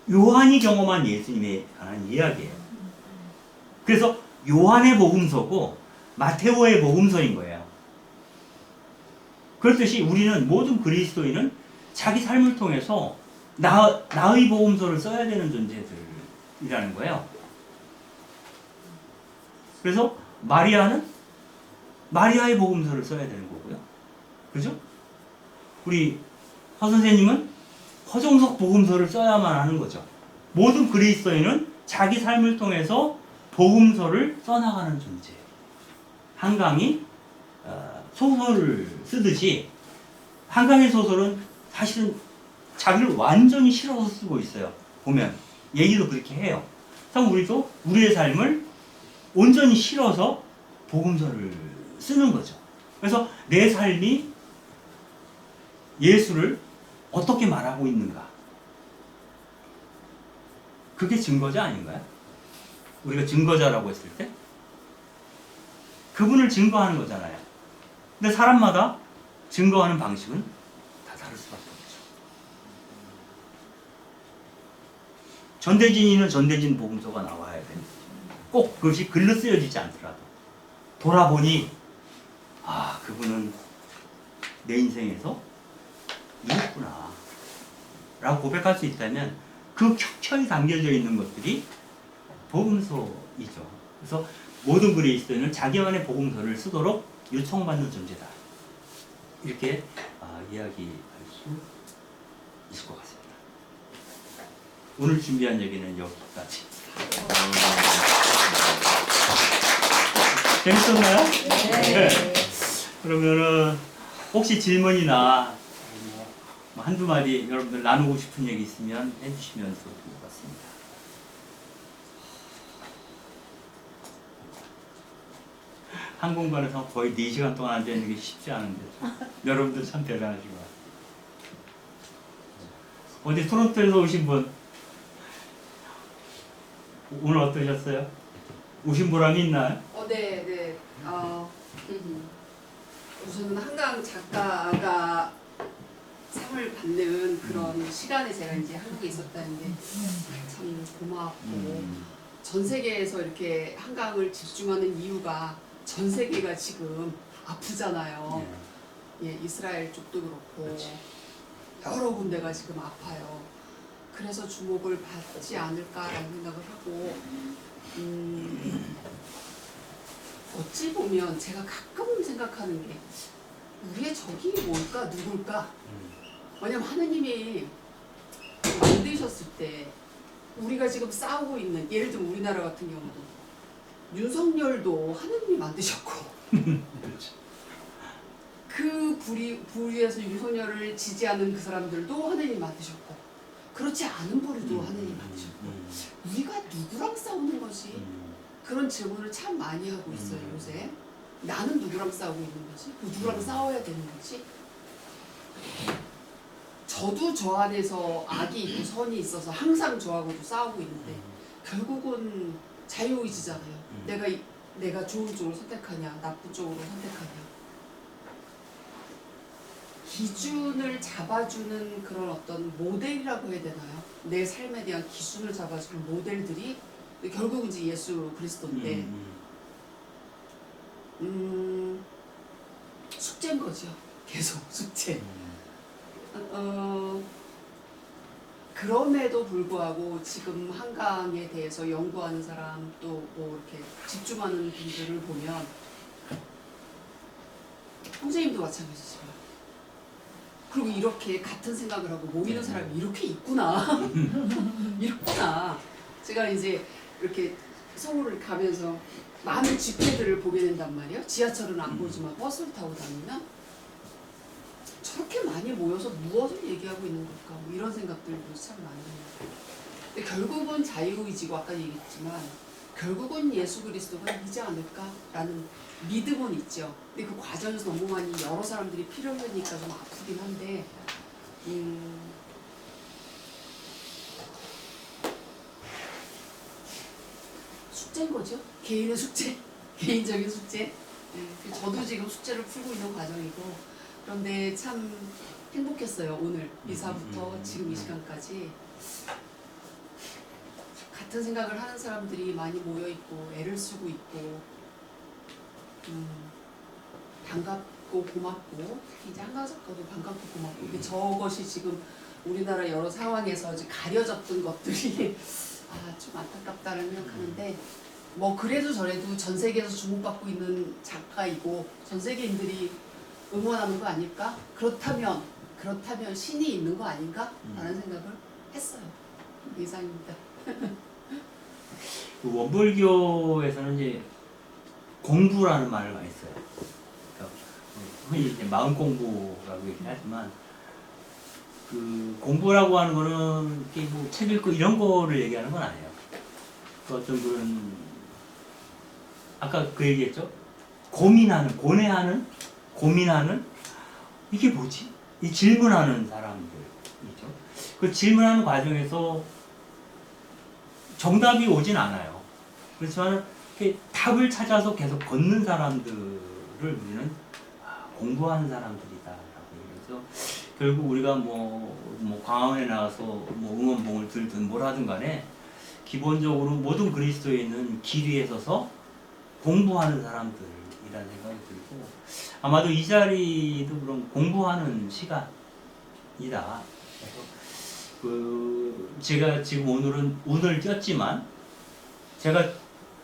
요한이 경험한 예수님에 관한 이야기예요. 그래서 요한의 복음서고 마테오의 복음서인 거예요. 그렇듯이 우리는 모든 그리스도인은 자기 삶을 통해서 나의 복음서를 써야 되는 존재들이라는 거예요. 그래서 마리아는 마리아의 복음서를 써야 되는 거고요. 그죠? 우리 화 선생님은 허정석 복음서를 써야만 하는 거죠. 모든 그리스도인은 자기 삶을 통해서 복음서를 써나가는 존재예요. 한강이 소설을 쓰듯이 한강의 소설은 사실은 자기를 완전히 실어서 쓰고 있어요. 보면 얘기도 그렇게 해요. 그럼 우리도 우리의 삶을 온전히 실어서 복음서를 쓰는 거죠. 그래서 내 삶이 예수를 어떻게 말하고 있는가? 그게 증거자 아닌가요? 우리가 증거자라고 했을 때 그분을 증거하는 거잖아요. 근데 사람마다 증거하는 방식은 다 다를 수밖에 없죠. 전대진이는 전대진 복음서가 나와야 돼. 꼭 그것이 글로 쓰여지지 않더라도 돌아보니 그분은 내 인생에서 이랬구나 라고 고백할 수 있다면 그 켜켜이 담겨져 있는 것들이 복음서이죠. 그래서 모든 그리스도인은 자기만의 복음서를 쓰도록 요청받는 존재다. 이렇게 이야기할 수 있을 것 같습니다. 오늘 준비한 얘기는 여기까지. 재밌었나요? 네. 그러면은 혹시 질문이나 뭐 한두 마디 여러분들 나누고 싶은 얘기 있으면 해주시면 좋을 것 같습니다. 한 공간에서 거의 4시간 동안 앉아있는 게 쉽지 않은데 여러분들 참 대단하신 것 같아요. 어디 토론토에서 오신 분 오늘 어떠셨어요? 오신 보람이 있나요? 네. 우선은 한강 작가가 상을 받는 그런 시간에 제가 이제 한국에 있었다는 게 참 고마웠고 전 세계에서 이렇게 한강을 집중하는 이유가 전 세계가 지금 아프잖아요. 예, 이스라엘 쪽도 그렇고 그렇지. 여러 군데가 지금 아파요. 그래서 주목을 받지 않을까라는 생각을 하고 어찌 보면 제가 가끔 생각하는 게 우리의 적이 뭘까? 누굴까? 왜냐면 하느님이 만드셨을 때 우리가 지금 싸우고 있는 예를 들면 우리나라 같은 경우도 윤석열도 하느님이 만드셨고 그 부류에서 윤석열을 지지하는 그 사람들도 하느님이 만드셨고 그렇지 않은 부류도 하느님이 만드셨고 우리가 누구랑 싸우는 거지? 그런 질문을 참 많이 하고 있어요 요새. 나는 누구랑 싸우고 있는 거지? 누구랑 싸워야 되는 거지? 저도 저 안에서 악이 있고 선이 있어서 항상 저하고도 싸우고 있는데 결국은 자유의지잖아요. 내가 좋은 쪽으로 선택하냐 나쁜 쪽으로 선택하냐. 기준을 잡아주는 그런 어떤 모델이라고 해야 되나요? 내 삶에 대한 기준을 잡아주는 모델들이 결국 이제 예수 그리스도인데 숙제인 거죠. 계속 숙제. 그럼에도 불구하고 지금 한강에 대해서 연구하는 사람 또 뭐 이렇게 집중하는 분들을 보면 선생님도 마찬가지지만 그리고 이렇게 같은 생각을 하고 모이는 사람이 이렇게 있구나. 있구나. 제가 이제 이렇게 서울을 가면서 많은 집회들을 보게 된단 말이에요. 지하철은 안 보지만 버스를 타고 다니면 저 저렇게 많이 모여서 무엇을 얘기하고 있는 걸까? 뭐 이런 생각들도 참 많이 해요. 근데 결국은 자유의지고 아까 얘기했지만 결국은 예수 그리스도가 이지 않을까라는 믿음은 있죠. 근데 그 과정에서 너무 많이 여러 사람들이 필요하니까 좀 아프긴 한데 숙제인 거죠. 개인의 숙제, 개인적인 숙제. 네, 저도 지금 숙제를 풀고 있는 과정이고 그런데 참 행복했어요. 오늘 이사부터 지금 이 시간까지 같은 생각을 하는 사람들이 많이 모여 있고 애를 쓰고 있고 반갑고 고맙고 이제 한강 작가도 반갑고 고맙고 근데 저것이 지금 우리나라 여러 상황에서 이제 가려졌던 것들이 좀 안타깝다는 생각하는데 뭐 그래도 저래도 전 세계에서 주목받고 있는 작가이고 전 세계인들이 응원하는 거 아닐까? 그렇다면 신이 있는 거 아닌가? 라는 생각을 했어요. 이상입니다. 그 원불교에서는 이제 공부라는 말을 많이 써요. 그러니까 흔히 이제 마음 공부라고 얘기하지만 그 공부라고 하는 거는 이렇게 뭐 책 읽고 이런 거를 얘기하는 건 아니에요. 그 어떤 그런 아까 그 얘기했죠. 고민하는 이게 뭐지? 이 질문하는 사람들이죠. 그 질문하는 과정에서 정답이 오진 않아요. 그렇지만 이렇게 답을 찾아서 계속 걷는 사람들을 우리는 공부하는 사람들이다라고 얘기해서 결국 우리가 뭐 광화문에 나가서 뭐 응원봉을 들든 뭘 하든 간에 기본적으로 모든 그리스도인은 길 위에 서서 공부하는 사람들이라는 생각이 들고 아마도 이 자리도 그런 공부하는 시간이다. 그래서 제가 지금 오늘은 운을 띄었지만 제가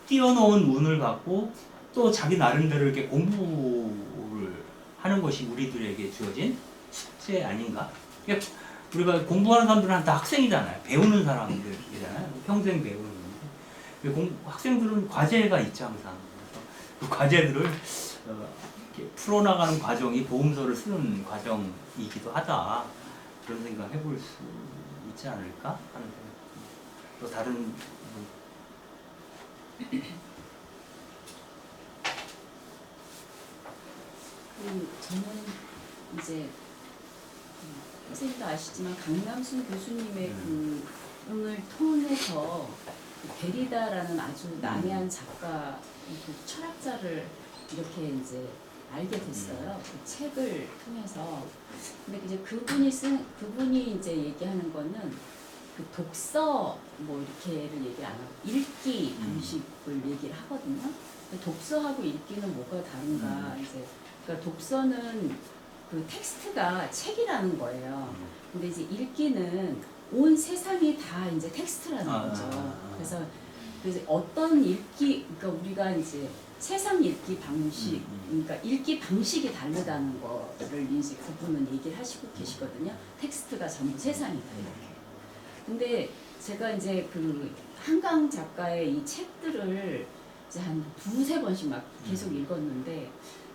띄워놓은 운을 갖고 또 자기 나름대로 이렇게 공부를 하는 것이 우리들에게 주어진 숙제 아닌가? 그러니까 우리가 공부하는 사람들은 다 학생이잖아요. 배우는 사람들이잖아요. 평생 배우는 건데 학생들은 과제가 있죠 항상. 그래서 그 과제들을 이렇게 풀어나가는 과정이 보험서를 쓰는 과정이기도 하다. 그런 생각 해볼 수 있지 않을까 하는 생각. 또 다른 저는 이제 선생님도 아시지만 강남순 교수님의 그 오늘 통해서 데리다라는 아주 난해한 작가, 그 철학자를 이렇게 이제 알게 됐어요. 그 책을 통해서. 근데 이제 그분이 이제 얘기하는 거는 그 독서 뭐 이렇게를 얘기 안 하고 읽기 방식을 얘기를 하거든요. 독서하고 읽기는 뭐가 다른가? 이제 그러니까 독서는 그 텍스트가 책이라는 거예요. 근데 이제 읽기는 온 세상이 다 이제 텍스트라는 거죠. 그래서 어떤 읽기, 그러니까 우리가 이제 세상 읽기 방식, 그러니까 읽기 방식이 다르다는 거를 이제 그분은 얘기를 하시고 계시거든요. 텍스트가 전부 세상이다 이렇게. 근데 제가 이제 그 한강 작가의 이 책들을 이제 한 두세 번씩 막 계속 읽었는데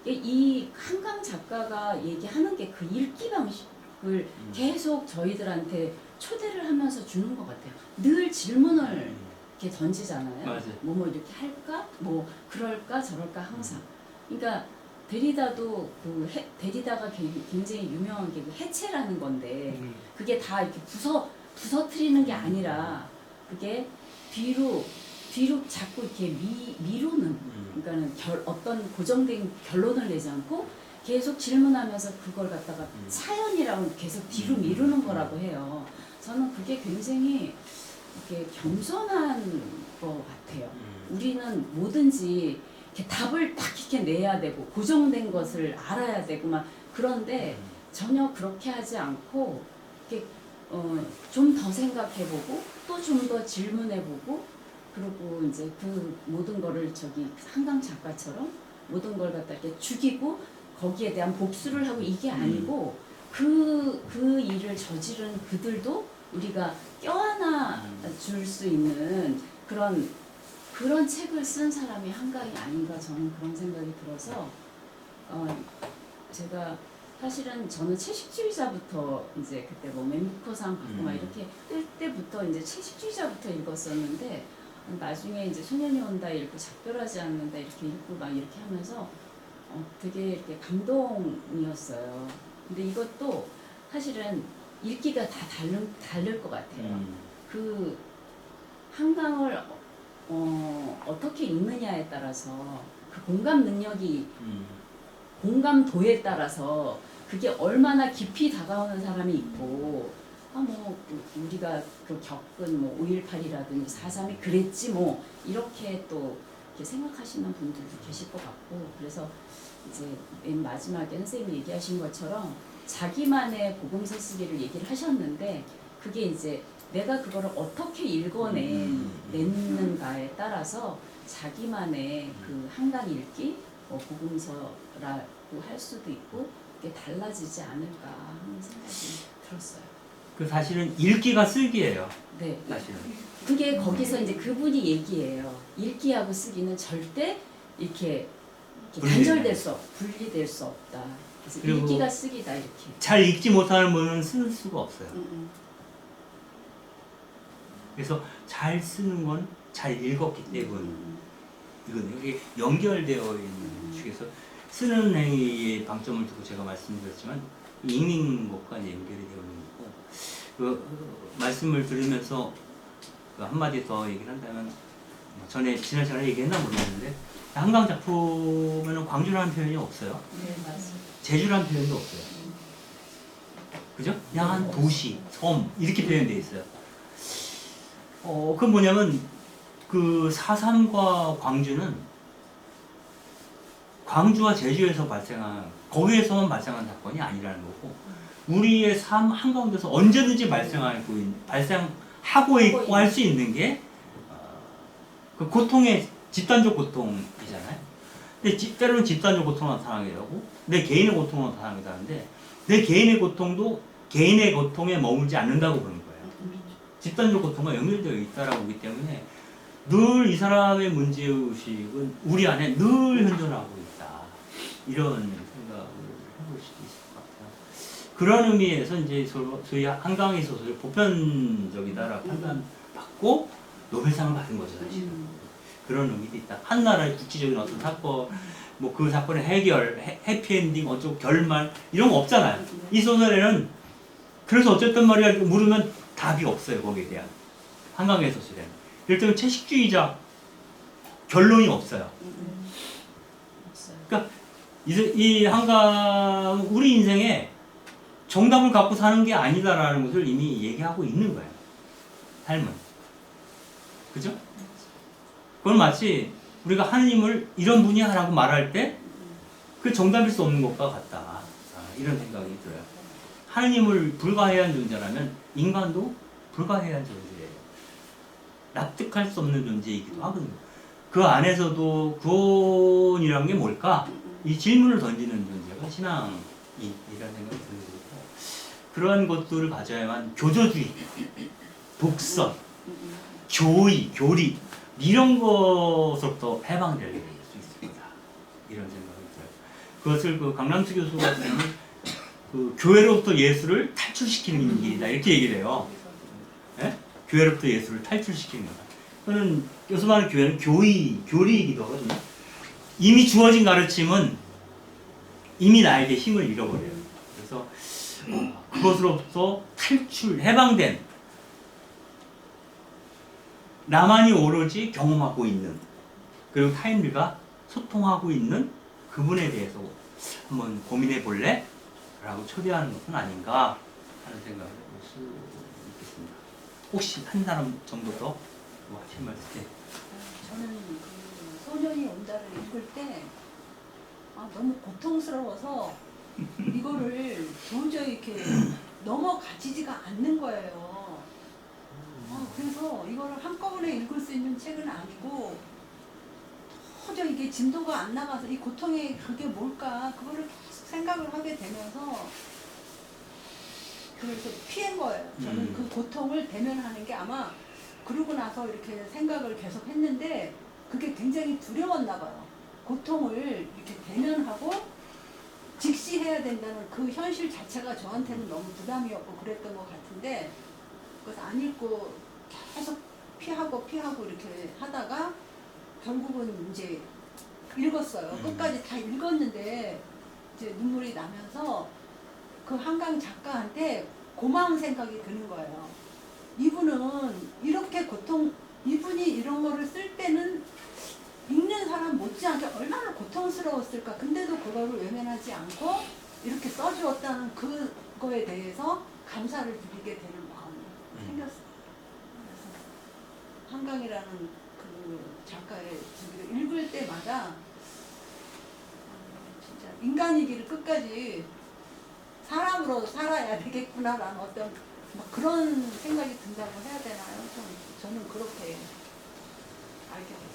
이 한강 작가가 얘기하는 게 그 읽기 방식을 계속 저희들한테 초대를 하면서 주는 것 같아요. 늘 질문을 이렇게 던지잖아요. 맞아요. 뭐 이렇게 할까? 뭐 그럴까 저럴까 항상. 그러니까 데리다도 데리다가 굉장히 유명한 게 그 해체라는 건데 그게 다 이렇게 부서뜨리는 게 아니라 그게 뒤로 자꾸 이렇게 미루는, 그러니까는 어떤 고정된 결론을 내지 않고 계속 질문하면서 그걸 갖다가 사연이라고 계속 뒤로 미루는 거라고 해요. 저는 그게 굉장히 이렇게 겸손한 것 같아요. 우리는 뭐든지 이렇게 답을 딱 이렇게 내야 되고 고정된 것을 알아야 되고 막 그런데 전혀 그렇게 하지 않고 이렇게 좀 더 생각해보고 또 좀 더 질문해보고 그리고 이제 그 모든 거를 한강 작가처럼 모든 걸 갖다 이렇게 죽이고 거기에 대한 복수를 하고 이게 아니고 그 일을 저지른 그들도 우리가 껴안아 줄 수 있는 그런 책을 쓴 사람이 한강이 아닌가 저는 그런 생각이 들어서 제가 사실은 저는 채식주의자부터 이제 그때 뭐 맨부커상 받고 막 이렇게 할 때부터 이제 채식주의자부터 읽었었는데 나중에 이제 소년이 온다 읽고 작별하지 않는다 이렇게 읽고 막 이렇게 하면서 되게 이렇게 감동이었어요. 근데 이것도 사실은 읽기가 다 다를 것 같아요. 그 한강을 어떻게 읽느냐에 따라서 그 공감 능력이 공감도에 따라서 그게 얼마나 깊이 다가오는 사람이 있고 뭐 우리가 그 겪은 뭐 5.18이라든지 4.3이 그랬지 뭐 이렇게 또 이렇게 생각하시는 분들도 계실 것 같고 그래서 이제 맨 마지막에 선생님이 얘기하신 것처럼 자기만의 복음서 쓰기를 얘기를 하셨는데 그게 이제 내가 그거를 어떻게 읽어내는가에 따라서 자기만의 그 한강 읽기, 복음서라고 할 수도 있고 그게 달라지지 않을까 하는 생각이 들었어요. 그 사실은 읽기가 쓰기예요. 네, 사실은. 그게 거기서 이제 그분이 얘기해요. 읽기하고 쓰기는 절대 이렇게 단절될 분리될 수 없다. 그래서 읽기가 쓰기다 이렇게. 잘 읽지 못하는 분은 쓸 수가 없어요. 그래서 잘 쓰는 건 잘 읽었기 때문에 이건 여기 연결되어 있는 축에서 쓰는 행위의 방점을 두고 제가 말씀드렸지만 읽는 것과 연결이 되어 있는 거고 그 말씀을 들으면서 그 한마디 더 얘기를 한다면 지난 시간에 얘기했나 모르겠는데 한강 작품에는 광주라는 표현이 없어요. 네, 맞습니다. 제주라는 표현도 없어요. 그죠? 그냥 한 도시, 섬 이렇게 표현되어 있어요. 그건 뭐냐면 그 4.3과 광주는 광주와 제주에서 거기에서만 발생한 사건이 아니라는 거고 우리의 삶 한가운데서 언제든지 발생하고 있고 할 수 있는 게 그 고통의 집단적 고통이잖아요. 근데 때로는 집단적 고통으로 나타나게 되고 내 개인의 고통으로 나타나게 되는데 내 개인의 고통도 개인의 고통에 머물지 않는다고 보는 거예요. 집단적 고통과 연결되어 있다라고 보기 때문에 늘 이 사람의 문제의식은 우리 안에 늘 현존하고 있다. 이런 생각을 해볼 수도 있을 것 같아요. 그런 의미에서 이제 소위 한강의 소설이 보편적이다라고 판단받고 노벨상을 받은 거죠, 사실은. 그런 의미도 있다. 한 나라의 국지적인 어떤 사건, 뭐 그 사건의 해피엔딩, 어쩌고 결말 이런 거 없잖아요. 이 소설에는 그래서 어쨌든 말이야 물으면 답이 없어요, 거기에 대한. 한강의 소설에는. 예를 들면 채식주의자 결론이 없어요. 그러니까 이 한강 우리 인생에 정답을 갖고 사는 게 아니다라는 것을 이미 얘기하고 있는 거예요. 삶은. 그죠? 그건 마치 우리가 하느님을 이런 분이야 라고 말할 때 그 정답일 수 없는 것과 같다. 이런 생각이 들어요. 하느님을 불가해한 존재라면 인간도 불가해한 존재예요. 납득할 수 없는 존재이기도 하거든요. 그 안에서도 구원이란 게 뭘까? 이 질문을 던지는 존재가 신앙이라는 생각이 들고 그러한 것들을 가져야만 교조주의, 독선, 교의, 교리 이런 것으로부터 해방될 수 있습니다. 이런 생각이 들어요. 그것을 그 강남수 교수가 그 교회로부터 예수를 탈출시키는 길이다 이렇게 얘기를 해요. 네? 교회로부터 예수를 탈출시키는 거다. 그는 교수 말하는 교회는 교리이기도 하거든요. 이미 주어진 가르침은 이미 나에게 힘을 잃어버려요. 그래서 그것으로부터 해방된 나만이 오로지 경험하고 있는 그리고 타인들과 소통하고 있는 그분에 대해서 한번 고민해 볼래? 라고 초대하는 것은 아닌가 하는 생각을 해볼 수 있겠습니다. 혹시 한 사람 정도 더 하실 말씀? 저는 그 소년이 온다를 읽을 때 너무 고통스러워서 이거를 도저히 이렇게 넘어가지지가 않는 거예요. 그래서 이거를 한꺼번에 읽을 수 있는 책은 아니고 도저히 이게 진도가 안 나가서 이 고통이 그게 뭘까 그거를 계속 생각을 하게 되면서 그래서 피한 거예요. 저는 그 고통을 대면하는 게 아마 그러고 나서 이렇게 생각을 계속 했는데 그게 굉장히 두려웠나 봐요. 고통을 이렇게 대면하고 즉시 해야 된다는 그 현실 자체가 저한테는 너무 부담이었고 그랬던 것 같은데 그래서 안 읽고 계속 피하고 이렇게 하다가 결국은 이제 읽었어요. 끝까지 다 읽었는데 이제 눈물이 나면서 그 한강 작가한테 고마운 생각이 드는 거예요. 이분은 이렇게 이분이 이런 거를 쓸 때는 읽는 사람 못지않게 얼마나 고통스러웠을까. 근데도 그거를 외면하지 않고 이렇게 써주었다는 그거에 대해서 감사를 드리게 되는 마음이 생겼어요. 그래서 한강이라는 그 작가의 저기를 읽을 때마다 진짜 인간이기를 끝까지 사람으로 살아야 되겠구나라는 어떤 막 그런 생각이 든다고 해야 되나요? 좀 저는 그렇게 알게 됐어요.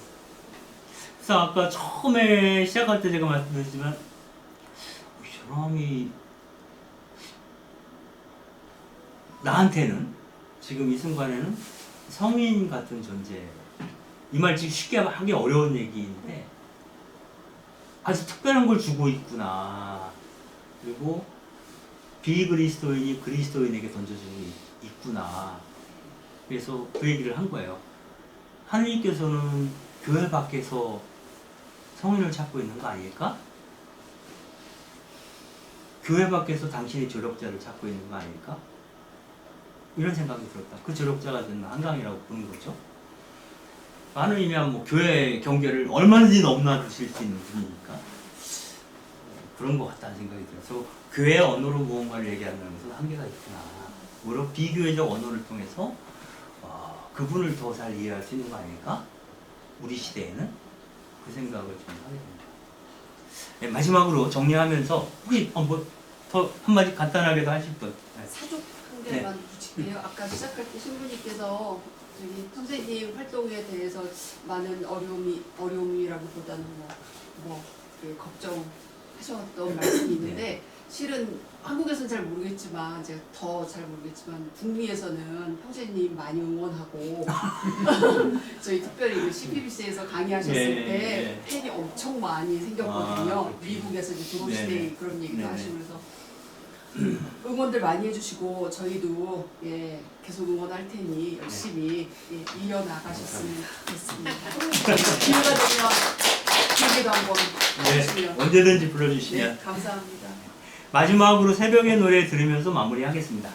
그래서 아까 처음에 시작할 때 제가 말씀드렸지만 이 사람이 나한테는 지금 이 순간에는 성인 같은 존재. 이 말 지금 쉽게 하기 어려운 얘기인데 아주 특별한 걸 주고 있구나. 그리고 비그리스도인이 그리스도인에게 던져주고 있구나. 그래서 그 얘기를 한 거예요. 하느님께서는 교회 밖에서 성인을 찾고 있는 거 아닐까? 교회 밖에서 당신의 조력자를 찾고 있는 거 아닐까? 이런 생각이 들었다. 그 조력자가 되는 한강이라고 보는 거죠. 하느님이야 뭐 교회 경계를 얼마든지 넘나드실 수 있는 분이니까 그런 것 같다는 생각이 들어서 교회의 언어로 무언가를 얘기한다는 것은 한계가 있구나. 오히려 비교회적 언어를 통해서 그분을 더 잘 이해할 수 있는 거 아닐까? 우리 시대에는 그 생각을 좀 하게 됩니다. 네, 마지막으로 정리하면서 혹시 뭐 더 한마디 간단하게도 하실 분? 네. 사족 한 개만 붙일게요. 아까 시작할 때 신부님께서 저기 선생님 활동에 대해서 많은 어려움이라기보다는 걱정하셨던 말씀이 있는데 실은 한국에서는 잘 모르겠지만 제가 더 잘 모르겠지만 북미에서는 형제님 많이 응원하고 저희 특별히 그 CPBC에서 강의하셨을 때 팬이 엄청 많이 생겼거든요. 미국에서 이제 도로시대이 그런 얘기도 하시고 그래서 응원들 많이 해주시고 저희도 계속 응원할 테니 열심히 이어나가셨으면 좋겠습니다. 기회가 되면 기회도 한번 해주시면 언제든지 불러주시면. 감사합니다. 마지막으로 새벽의 노래 들으면서 마무리하겠습니다.